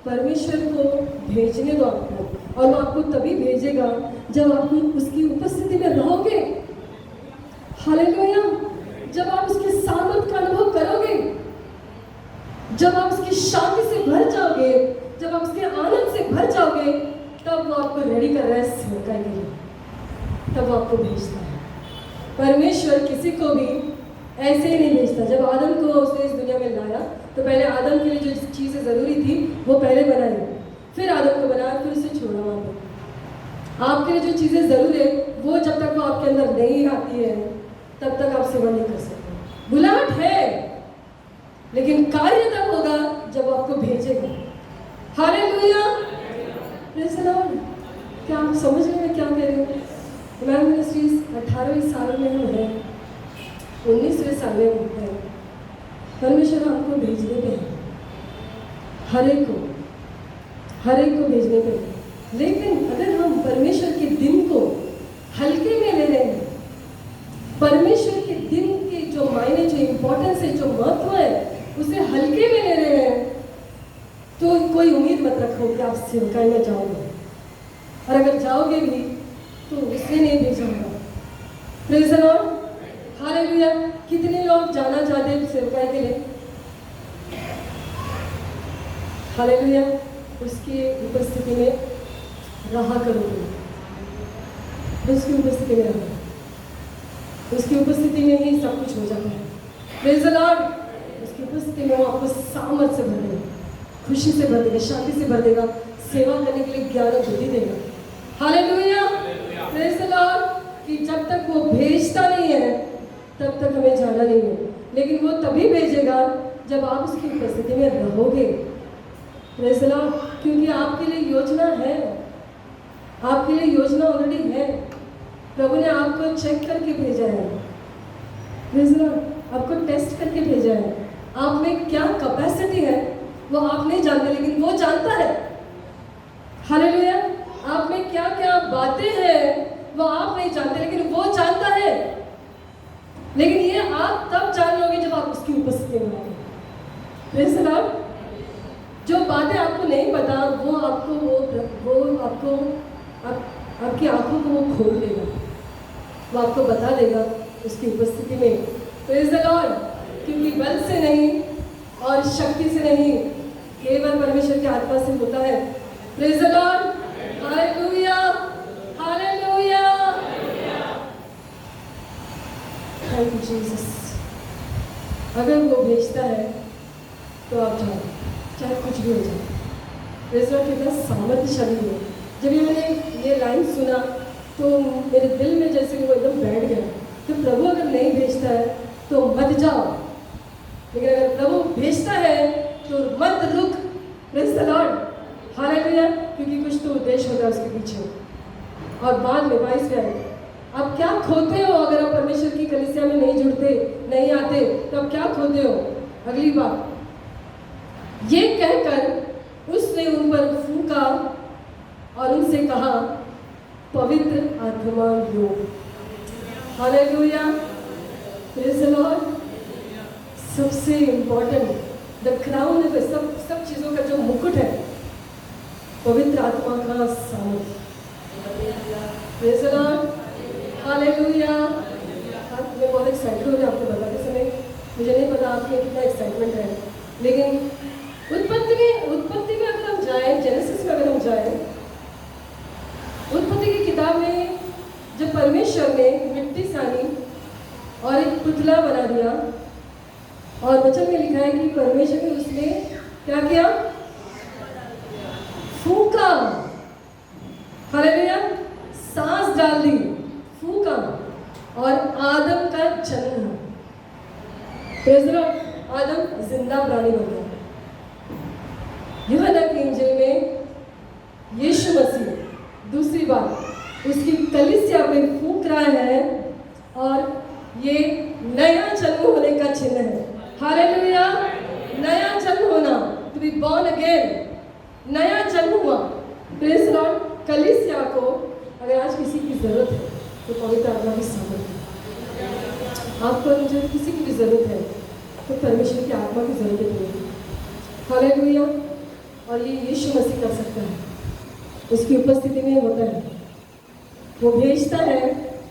परमेश्वर को भेजने दो आपको। और वो आपको तभी भेजेगा जब आप उसकी उपस्थिति में रहोगे। हालेलुया। जब आप उसके सामर्थ का अनुभव करोगे, जब आप उसकी शांति से भर जाओगे, जब आप उसके आनंद से भर जाओगे, तब वो आपको रेडी कर रहा है सेवकाई के लिए, तब वो आपको भेजता है। परमेश्वर किसी को भी ऐसे ही नहीं भेजता। जब आदम को उसने इस दुनिया में लाया तो पहले आदम के लिए जो चीज़ें ज़रूरी थी वो पहले बनाई, फिर आदम को बनाया, फिर उसे छोड़ा वहाँ पर। आपके लिए जो चीज़ें ज़रूरी है वो जब तक वो आपके अंदर नहीं आती है तब तक आप सेवा नहीं कर सकते। बुलाहट है, लेकिन कार्य तब होगा जब वो आपको भेजेगा। हालेलुया। Praise the Lord. क्या आप समझ रहे हैं क्या कह रहे हो? इमाम मिनिस्ट्रीज 18वें साल में हम हैं, 19वें साल में हम हैं। परमेश्वर हमको भेजने पे है, हर एक को भेजने पे है। लेकिन अगर हम परमेश्वर के दिन को हल्के में ले रहे हैं, परमेश्वर के दिन के जो मायने, जो इम्पोर्टेंस है, जो महत्व है, उसे हल्के में ले रहे हैं, तो कोई उम्मीद मत रखो कि आप सेवकाई में जाओगे। और अगर जाओगे भी तो उसने नहीं भेजा होगा। Praise the Lord. हालेलुया। कितने लोग जाना चाहते हैं सेवकाई के लिए? हालेलुया। उसकी उपस्थिति में रहा करोगे, उसकी उपस्थिति में रहो, उसकी उपस्थिति में ही सब कुछ हो जाता है। Praise the Lord. उसकी उपस्थिति में वो आपको सामर्थ से भर देगा, खुशी से भर देगा, शांति से भर देगा, सेवा करने के लिए ज्ञान और बुद्धि देगा। हालेलुया। Praise the Lord. कि जब तक वो भेजता नहीं है तब तक हमें जाना नहीं है, लेकिन वो तभी भेजेगा जब आप उसकी उपस्थिति में रहोगे। Praise the Lord. क्योंकि आपके लिए योजना है, आपके लिए योजना ऑलरेडी है। प्रभु ने आपको चेक करके भेजा है, प्रेज़ द लॉर्ड, आपको टेस्ट करके भेजा है। आप में क्या कैपेसिटी है वो आप नहीं जानते, लेकिन वो जानता है। हालेलुया। आप में क्या क्या बातें हैं वो आप नहीं जानते, लेकिन वो जानता है। लेकिन ये आप तब जान लोगे जब आप उसकी उपस्थिति में होंगे। Praise the Lord. जो बातें आपको नहीं पता वो आपको आपकी आंखों को वो खोल देगा, वो आपको बता देगा उसकी उपस्थिति में। Praise the Lord. क्योंकि बल से नहीं और शक्ति से नहीं, केवल परमेश्वर की आत्मा से होता है। Praise the Lord. Hallelujah, hallelujah. Thank you Jesus. अगर वो भेजता है तो आप जाओ, चाहे कुछ भी हो जाए। Praise the Lord. कितना सामर्थ्यशाली है। जब ये मैंने ये लाइन सुना तो मेरे दिल में जैसे वो एकदम बैठ गया कि प्रभु अगर नहीं भेजता है तो मत जाओ, लेकिन अगर प्रभु भेजता है तो मत रुक। Praise the Lord. हालेलुया। क्योंकि कुछ तो उद्देश्य होता है उसके पीछे। और बाद में 22 आए, आप क्या खोते हो अगर आप परमेश्वर की कलीसिया में नहीं जुड़ते, नहीं आते, तो आप क्या खोते हो? अगली बात ये कहकर उसने उन पर फूंका और उनसे कहा, पवित्र आत्मा लो। हालेलुया। Praise the Lord. सबसे इम्पोर्टेंट, द क्राउन है, सब चीज़ों का जो मुकुट है, पवित्र आत्मा का सामर्थ्य। Praise the Lord. हालेलुया। मैं बहुत एक्साइटेड हो रही हूँ आपको बताते समय। मुझे नहीं पता आपके कितना एक्साइटमेंट है, लेकिन उत्पत्ति में अगर हम जाएं, जेनेसिस में अगर हम जाएं, उत्पत्ति की किताब में जब परमेश्वर ने मिट्टी सानी और एक पुतला बना दिया, और वचन में लिखा है कि परमेश्वर ने उसमें क्या किया? फूंका। हालेलुया। सांस डाल दी, फूंका, और आदम का जन्म हुआ। Praise the Lord. आदम जिंदा प्राणी बन गया। यूहन्ना की इंजील में यीशु मसीह दूसरी बार उसकी कलीसिया में फूंक रहा है, और ये नया जन्म होने का चिन्ह है। हालेलुया। नया जन्म होना, टू बी बॉर्न अगेन, नया जन्म हुआ। Praise the Lord. कलीसिया को अगर आज किसी की जरूरत है तो पवित्र आत्मा की सामर्थ्य है। आपको मुझे किसी की भी जरूरत है तो परमेश्वर की आत्मा की जरूरत है। हालेलुया। और ये यीशु मसीह कर सकता है, उसकी उपस्थिति में होता है। वो भेजता है,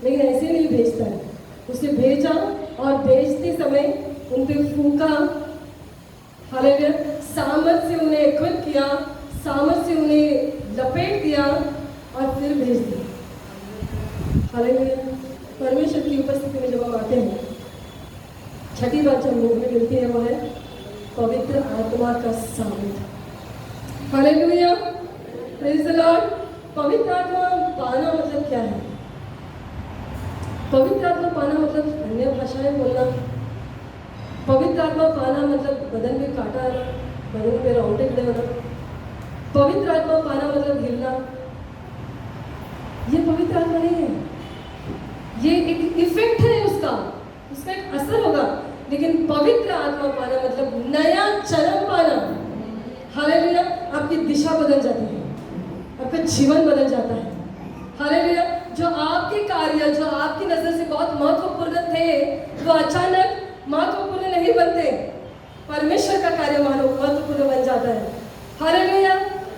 लेकिन ऐसे नहीं भेजता है। उसे भेजा और भेजते समय उन पे फूंका। हालेलुया। सामर्थ से उन्हें इक्विप किया, सामर्थ से उन्हें लपेट दिया और फिर भेज दिया। हालेलुया। परमेश्वर की उपस्थिति में जब हम आते हैं, छठी बात जो हमें मिलती है वो है पवित्र आत्मा का सामर्थ्य। हालेलुया। Praise the Lord. पवित्र आत्मा पाना मतलब क्या है? पवित्र आत्मा पाना मतलब अन्य भाषाएं बोलना। पवित्र आत्मा पाना मतलब बदन पे काटा, बदन पे रोंगटे खड़े होना। पवित्र आत्मा पाना मतलब हिलना। ये पवित्र आत्मा नहीं है, ये एक इफेक्ट है उसका एक असर होगा। लेकिन पवित्र आत्मा पाना मतलब नया जन्म पाना। हालेलुया। आपकी दिशा बदल जाती है, आपका जीवन बदल जाता है। हालेलुया। जो आपके कार्य जो आपकी नजर से बहुत महत्वपूर्ण थे वो अचानक महत्वपूर्ण नहीं बनते, परमेश्वर का कार्य महत्वपूर्ण बन जाता है। हालेलुया।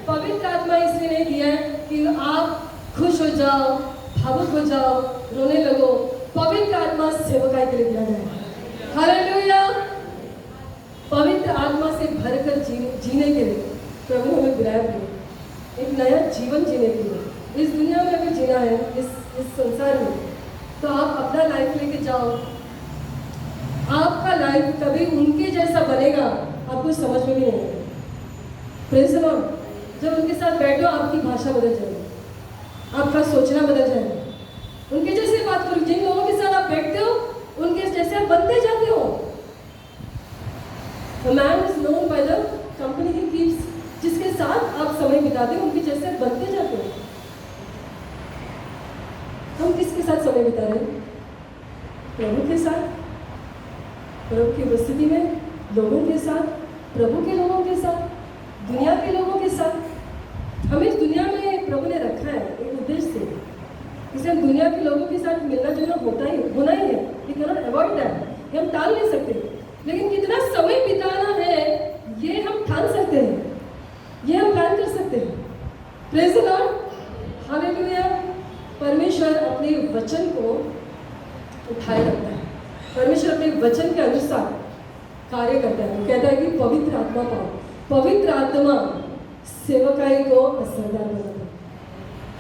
पवित्र आत्मा इसलिए नहीं दिया है कि आप खुश हो जाओ, भावुक हो जाओ, रोने लगो। पवित्र आत्मा सेवकाई के लिए दिया गया है। हालेलुया। पवित्र आत्मा से भरकर जीने के लिए प्रभु हमें बुलाया है, एक नया जीवन जीने के लिए। इस दुनिया में अगर जीना है, इस संसार में, तो आप अपना लाइफ लेके जाओ। आपका लाइफ कभी उनके जैसा बनेगा आपको समझ में भी नहीं आएगा। Praise the Lord. जब उनके साथ बैठो आपकी भाषा बदल जाएगी, आपका सोचना बदल जाएगा। उनके जैसे बात करो। जिन लोगों के साथ आप बैठते हो उनके जैसे आप बनते जाते हो। A man is known by the company he keeps। जिसके साथ आप समय बिताते हो उनके जैसे आप बनते जाते हो। हम किसके साथ समय बिता रहे हैं? प्रभु के साथ, प्रभु की उपस्थिति में, लोगों के साथ, प्रभु के लोगों के साथ, दुनिया के लोगों के साथ। हमें इस दुनिया में प्रभु ने रखा है एक उद्देश्य से, इसलिए हम दुनिया के लोगों के साथ मिलना जुलना होना ही है। We can not avoid that, ये हम टाल नहीं सकते। लेकिन कितना समय बिताना है ये हम ठान सकते हैं, ये हम प्लान कर सकते हैं। Praise the Lord, hallelujah. परमेश्वर अपने वचन को उठाए रखता है, परमेश्वर अपने वचन के अनुसार कार्य करता है। वो कहता है कि पवित्र आत्मा पाओ। पवित्र आत्मा सेवकाई को असरदार बनाता है।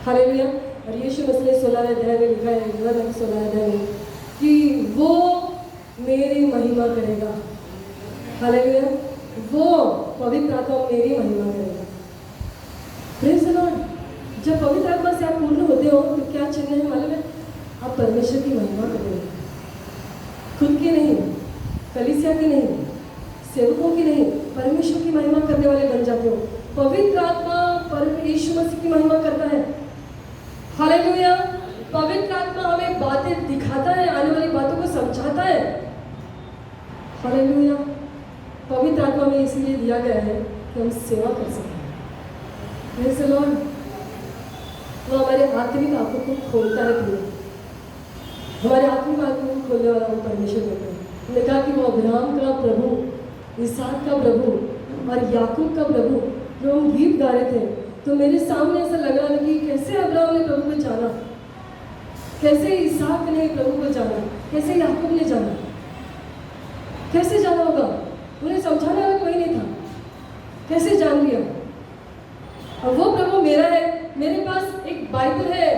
हालेलुया। और यीशु मसीह ने 16 अध्याय में लिखा है, 16 अध्याय में, कि वो मेरी महिमा करेगा। हालेलुया। वो पवित्र आत्मा मेरी महिमा करेगा। Praise the Lord. जब पवित्र आत्मा से आप पूर्ण होते हो तो क्या चिन्ह है मालूम है? आप परमेश्वर की महिमा करेंगे, खुद की नहीं, कलीसिया की नहीं, सेवकों की नहीं, परमेश्वर की महिमा करने वाले बन जाते हो। पवित्र आत्मा यीशु मसीह की महिमा करता है। हालेलुया। पवित्र आत्मा हमें बातें दिखाता है, आने वाली बातों को समझाता है। हालेलुया। पवित्र आत्मा में इसलिए दिया गया है कि हम सेवा कर सकें। Praise the Lord. वो हमारे आत्मिक आंखों को खोलता है। हमारे आत्मिक आंखों को खोलने वाला वो परमेश्वर कहते हैं। उन्होंने कहा कि वो अब्राहम का प्रभु, इसहाक का प्रभु और याकूब का प्रभु। जो हम गीत गा रहे थे तो मेरे सामने ऐसा लग रहा था कि कैसे अब्राहम ने प्रभु को जाना, कैसे इसहाक ने प्रभु को जाना, कैसे याकूब ने जाना, कैसे जाना होगा। उन्हें समझाने वाला कोई नहीं था, कैसे जान लिया। और वो प्रभु मेरा है। मेरे पास एक बाइबल है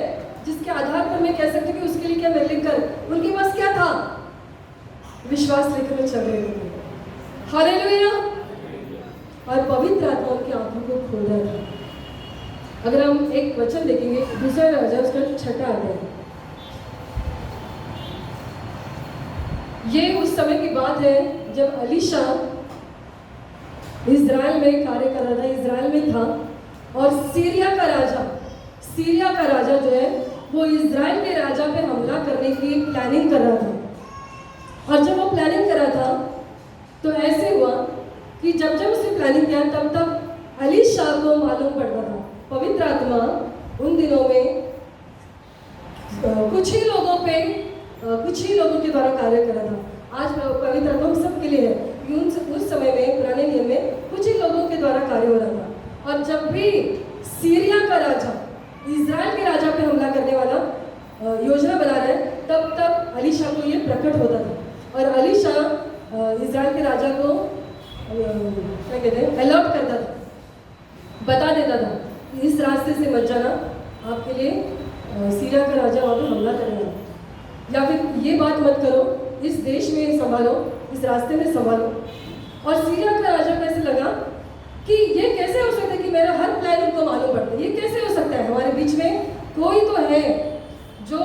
जिसके आधार पर मैं कह सकती हूँ कि उसके लिए क्या मैं लिख कर, उनके पास क्या था? विश्वास लेकर चल रहे थे। हालेलुया। और पवित्र आत्मा की आंखों को खोल रहा था। अगर हम एक वचन देखेंगे, दूसरा राजा उसका 6वां अध्याय, ये उस समय की बात है जब एलीशा इज़राइल में कार्य कर रहा था, इज़राइल में था। और सीरिया का राजा जो है वो इज़राइल के राजा पे हमला करने की प्लानिंग कर रहा था। और जब वो प्लानिंग कर रहा था तो ऐसे हुआ कि जब उसने प्लानिंग किया तब एलीशा को मालूम पड़ता था पवित्र आत्मा उन दिनों में कुछ ही लोगों के द्वारा कार्य कर रहा था। आज पवित्र आत्मा हम सबके लिए है कि उस समय में, पुराने नियम में, कुछ ही लोगों के द्वारा कार्य हो रहा था। और जब भी सीरिया का राजा इज़राइल के राजा पे हमला करने वाला योजना बना रहा है, तब एलीशा को ये प्रकट होता था। और एलीशा इज़राइल के राजा को क्या कहते हैं, अलर्ट करता था, बता देता था कि इस रास्ते से मत जाना, आपके लिए सीरिया का राजा वहाँ पे हमला करेगा। या फिर ये बात मत करो, इस देश में संभालो, इस रास्ते में संभालो। और सीरिया का राजा को ऐसे लगा कि ये कैसे हो सकता है कि मेरा हर प्लान उनको मालूम पड़ता है। ये कैसे हो सकता है? हमारे बीच में कोई तो है जो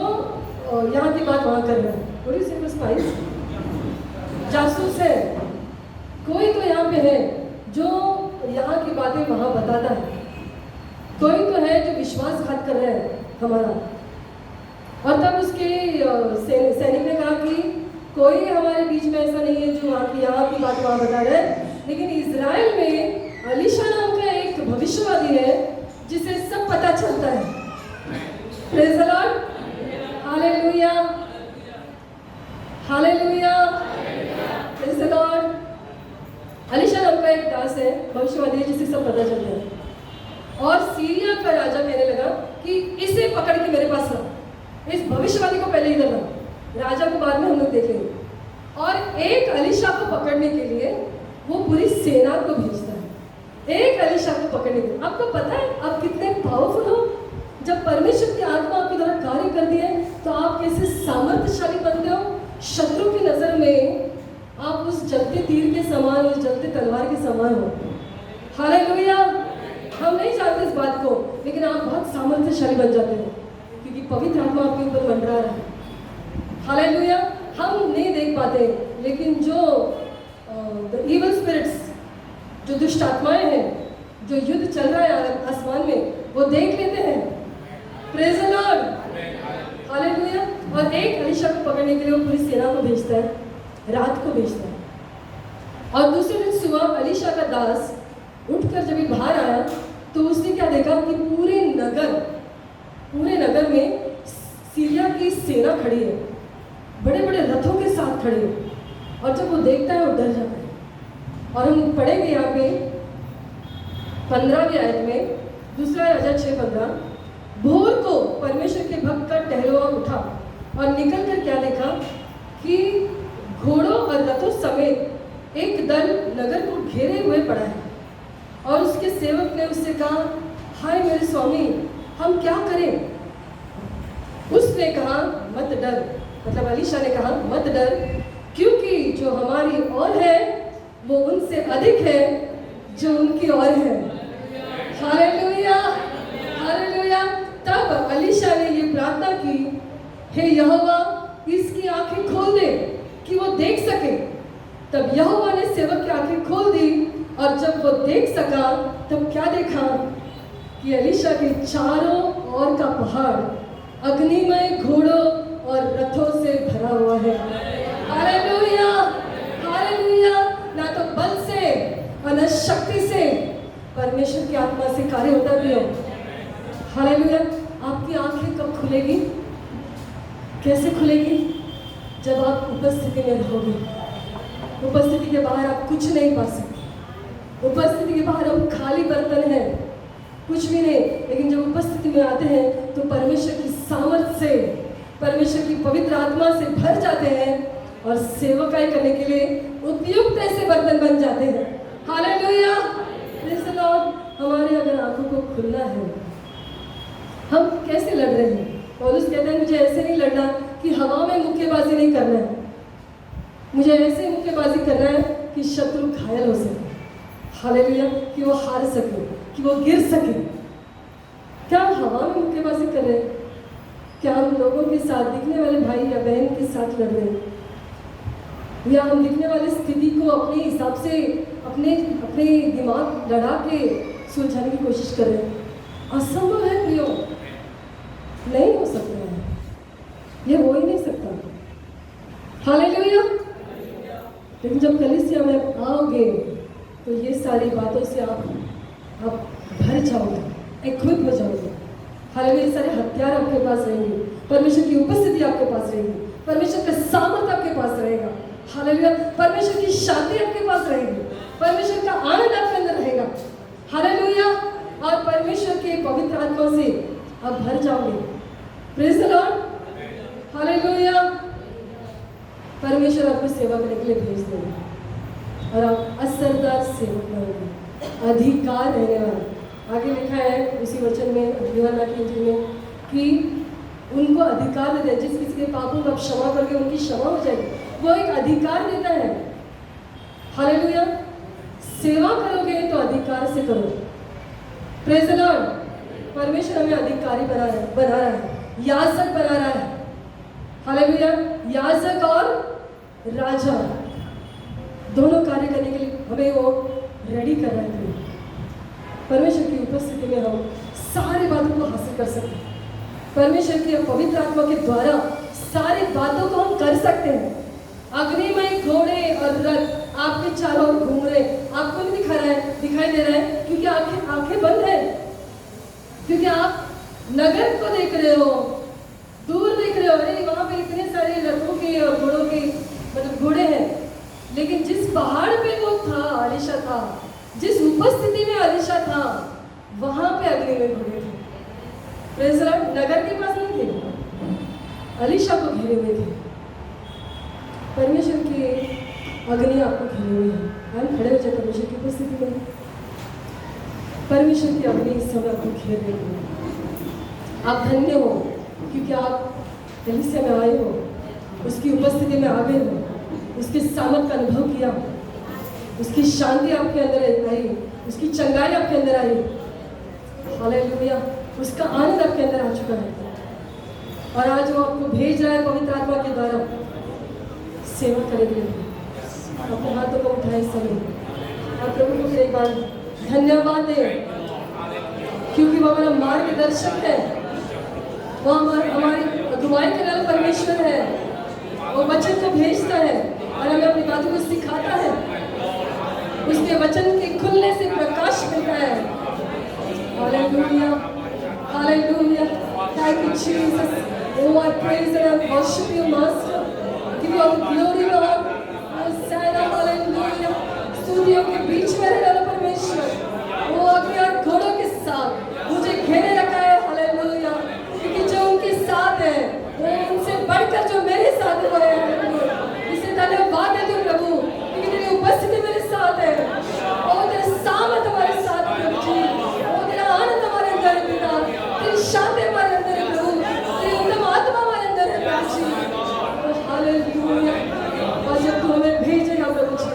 यहाँ की बात वहाँ कर रहा है, जासूस है। कोई तो यहाँ पे है जो यहाँ की बातें वहाँ बताता है। कोई तो है जो विश्वासघात कर रहा है हमारा। और तब उसके सैनिक ने कहा कि कोई हमारे बीच में ऐसा नहीं है जो यहाँ की बात वहाँ बता रहा है। लेकिन इज़राइल में एलीशा नाम का एक भविष्यवादी है जिसे सब पता चलता है। Praise the Lord, hallelujah, hallelujah, praise the Lord. Elisha नाम का एक दास है, भविष्यवादी है, जिसे सब पता चलता है। और सीरिया का राजा कहने लगा कि इसे पकड़ के मेरे पास ला, इस भविष्यवादी को पहले इधर ला, राजा को बाद में हम लोग देखेंगे। और एक एलीशा को पकड़ने के लिए वो पूरी सेना को भेजता है, एक एलीशा को पकड़ने के लिए। आपको पता है आप कितने पावरफुल हो? जब परमेश्वर की आत्मा आपके द्वारा कार्य करती है तो आप कैसे सामर्थ्यशाली बनते हो। शत्रु की नजर में आप उस जलते तीर के समान, उस जलते तलवार के समान हो। हालेलुया। हम नहीं जानते इस बात को, लेकिन आप बहुत सामर्थ्यशाली बन जाते हो, क्योंकि ये पवित्र आत्मा आपके ऊपर मंडरा रहा है। हालेलुया। हम नहीं देख पाते, लेकिन जो इविल स्पिरिट्स, जो दुष्ट आत्माएं हैं, जो युद्ध चल रहा है आसमान में, वो देख लेते हैं। Praise the Lord. हालेलुया। और एक अलीशा को पकड़ने के लिए वो पूरी सेना को भेजता है, रात को भेजता है। और दूसरे दिन सुबह अलीशा का दास उठकर जब ये बाहर आया तो उसने क्या देखा कि पूरे नगर में सीरिया की सेना खड़ी है, बड़े बड़े रथों के साथ खड़ी है। और जब वो देखता है वो डर जाता है। और हम पढ़ेंगे यहाँ पे 15वीं आयत में, दूसरा राजा 6:15, भोर को परमेश्वर के भक्त का टहलुआ उठा और निकल कर क्या देखा कि घोड़ों और रथों समेत एक दल नगर को घेरे हुए पड़ा है। और उसके सेवक ने उससे कहा, हाय मेरे स्वामी, हम क्या करें? उसने कहा, मत डर। मतलब अलीशा ने कहा, मत डर, क्योंकि जो हमारी ओर है वो उनसे अधिक है जो उनकी ओर है। Hallelujah, hallelujah. तब अलीशा ने ये प्रार्थना की, हे यहोवा, इसकी आंखें खोल दे कि वो देख सके। तब यहोवा ने सेवक की आंखें खोल दी, और जब वो देख सका तब क्या देखा कि अलीशा के चारों ओर का पहाड़ अग्निमय घोड़ों और रथों से भरा हुआ है। Hallelujah, hallelujah. ना तो बल से और न शक्ति से, परमेश्वर की आत्मा से कार्य होता भी हो। हालेलुया। आपकी आंखें कब खुलेगी? कैसे खुलेगी? जब आप उपस्थिति में रहोगे। उपस्थिति के बाहर आप कुछ नहीं पा सकते। उपस्थिति के बाहर हम खाली बर्तन हैं, कुछ भी नहीं। लेकिन जब उपस्थिति में आते हैं तो परमेश्वर की सामर्थ से, परमेश्वर की पवित्र आत्मा से भर जाते हैं और सेवकाई करने के लिए उपयुक्त ऐसे बर्तन बन जाते हैं। Hallelujah, praise the Lord. हमारे अगर आंखों को खुलना है, हम कैसे लड़ रहे हैं? पौलुस कहते हैं, मुझे ऐसे नहीं लड़ना कि हवा में मुक्केबाजी नहीं करना है, मुझे ऐसे मुक्केबाजी करना है कि शत्रु घायल हो सके। हालेलुया, कि वो हार सके, कि वो गिर सके। क्या हम हवा में मुक्केबाजी कर रहे हैं? क्या हम लोगों के साथ, दिखने वाले भाई या बहन के साथ लड़ रहे हैं? या हम दिखने वाली स्थिति को अपने हिसाब से, अपने दिमाग लड़ा के सुलझाने की कोशिश कर रहे हैं? असंभव है प्रियो, नहीं हो सकता है, ये हो ही नहीं सकता। हालेलुया। लेकिन जब कलीसिया में आओगे तो ये सारी बातों से आप भर जाओगे, इक्विप हो जाओगे। हालेलुया। ये सारे हथियार आपके पास रहेंगे, परमेश्वर की उपस्थिति आपके पास रहेगी, परमेश्वर का सामर्थ आपके पास रहेगा। हालेलुया। परमेश्वर की शांति आपके पास रहेगी, परमेश्वर का आनंद आपके अंदर रहेगा। हालेलुया। और परमेश्वर के पवित्र आत्मा से आप भर जाओगे। Praise the Lord. हालेलुया। परमेश्वर आपको सेवा करने के लिए भेज देगा और आप असरदार सेवक बनोगे, अधिकार रहने वाले। आगे लिखा है उसी वचन में, यूहन्ना की इंजील में, कि उनको अधिकार देता है, जिस किसी के पापों को आप क्षमा करके उनकी क्षमा हो जाएगी। वो एक अधिकार देता है। हालेलुया। सेवा करोगे तो अधिकार से करो। Praise the Lord. परमेश्वर हमें अधिकारी बना रहा है, याजक बना रहा है। हालेलुया। याजक और राजा दोनों कार्य करने के लिए हमें वो रेडी कर रहे थे। परमेश्वर की उपस्थिति में हम सारी बातों को हासिल कर सकते हैं। परमेश्वर की पवित्र आत्मा के द्वारा सारी बातों को हम कर सकते हैं। अग्निमय घोड़े और रथ आपके चारों ओर घूम रहे, आपको नहीं दिखाई दे रहा है, क्योंकि आंखें बंद है, क्योंकि आप नगर को देख रहे हो, दूर देख रहे हो। अरे वहां पे इतने सारे रथों के और घोड़ों के, मतलब घोड़े हैं। लेकिन जिस पहाड़ पे वो था, अलीशा था, जिस उपस्थिति में अलीशा था, वहां पे अग्नि में घोड़े थे। Praise the Lord. नगर के पास नहीं थे, अलीशा को घेरे हुए थे। परमेश्वर की अग्नि आपको घेरे हुई है। हम खड़े हो जाए परमेश्वर की उपस्थिति में। परमेश्वर की अग्नि इस समय आपको घेर रही है। आप धन्य हो क्योंकि आप कलीसिया में आए हो, उसकी उपस्थिति में आ गए हो, उसके सामर्थ का अनुभव किया, उसकी शांति आपके अंदर आई, उसकी चंगाई आपके अंदर आई। हालेलुया। उसका आनंद आपके अंदर आ चुका है। और आज वो आपको भेज रहा है पवित्र आत्मा के द्वारा सेवा करेंगे। अपने हाथों को उठाए समय और प्रभु को एक बार धन्यवाद दें, क्योंकि वो हमारा मार्गदर्शक है, वो हमारी अगुवाई करने वाला परमेश्वर है। वो वचन को भेजता है और हमें अपनी बातों को सिखाता है। उसके वचन के खुलने से प्रकाश मिलता है। Hallelujah, hallelujah, thank you Jesus. Oh, I praise and I worship you, Master. Give you all the glory, Lord. Hosanna, hallelujah. स्तुतियों के बीच में रहने वाला परमेश्वर, वो अपने और घोड़ों के साथ मुझे घेरे रखा है। हालेलुया, क्योंकि जो उनके साथ है वो उनसे बढ़कर जो मेरे साथ है वो है। इसे धन्यवाद है तू प्रभु, क्योंकि तेरी उपस्थिति मेरे साथ है। और तेरा सामर्थ हमारे साथ है प्रभु जी। और तेरा आनंद हमारे अंदर है पिता, तेरी शांति हमारे अंदर है प्रभु, तेरी उत्तम आत्मा हमारे अंदर है प्रभु जी। हालेलुया। और जब तू हमें भेजेगा प्रभु जी,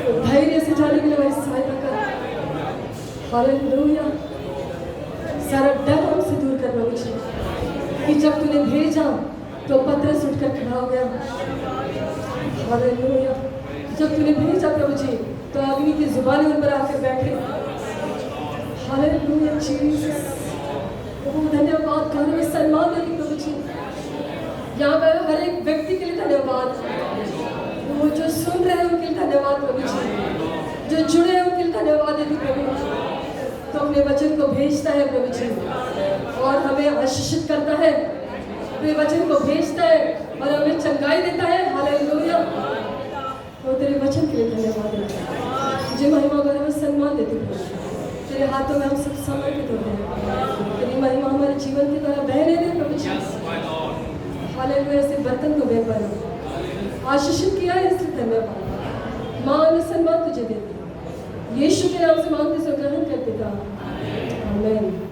तो धैर्य से जाने के लिए हमारी सहायता कर। हालेलुया। सारा डर हमसे दूर कर प्रभु जी, कि जब तूने भेजा तो पत्थर उठकर खड़ा हो गया। हालेलुया। जब तूने भेजा प्रभु जी तो अग्नि की जुबानी उन पर आकर बैठे। Hallelujah Jesus. प्रभु धन्यवाद, घर में सम्मान देती प्रभु जी। यहाँ पर हर एक व्यक्ति के लिए धन्यवाद, वो जो सुन रहे हैं उनके लिए धन्यवाद प्रभु जी, जो जुड़े हैं उनके लिए धन्यवाद देती प्रभु। तो अपने वचन को भेजता है प्रभु जी और हमें आशीषित करता है। अपने वचन को भेजता है और हमें चंगाई देता है। हालेलुया। और तेरे वचन के लिए धन्यवाद देता है, तुझे महिमा गौरव सम्मान देती प्रभु। तेरे हाथों में हम सब समर्पित होते हैं। तेरी महिमा हमारे जीवन की तरह बहने दे प्रभु जी। हालेलुया। ऐसे बर्तन को बेपर आशीषित किया है, इसलिए धन्यवाद। मान सम्मान तुझे देती, यीशु के नाम से मांगते सो ग्रहण करते था। आमीन।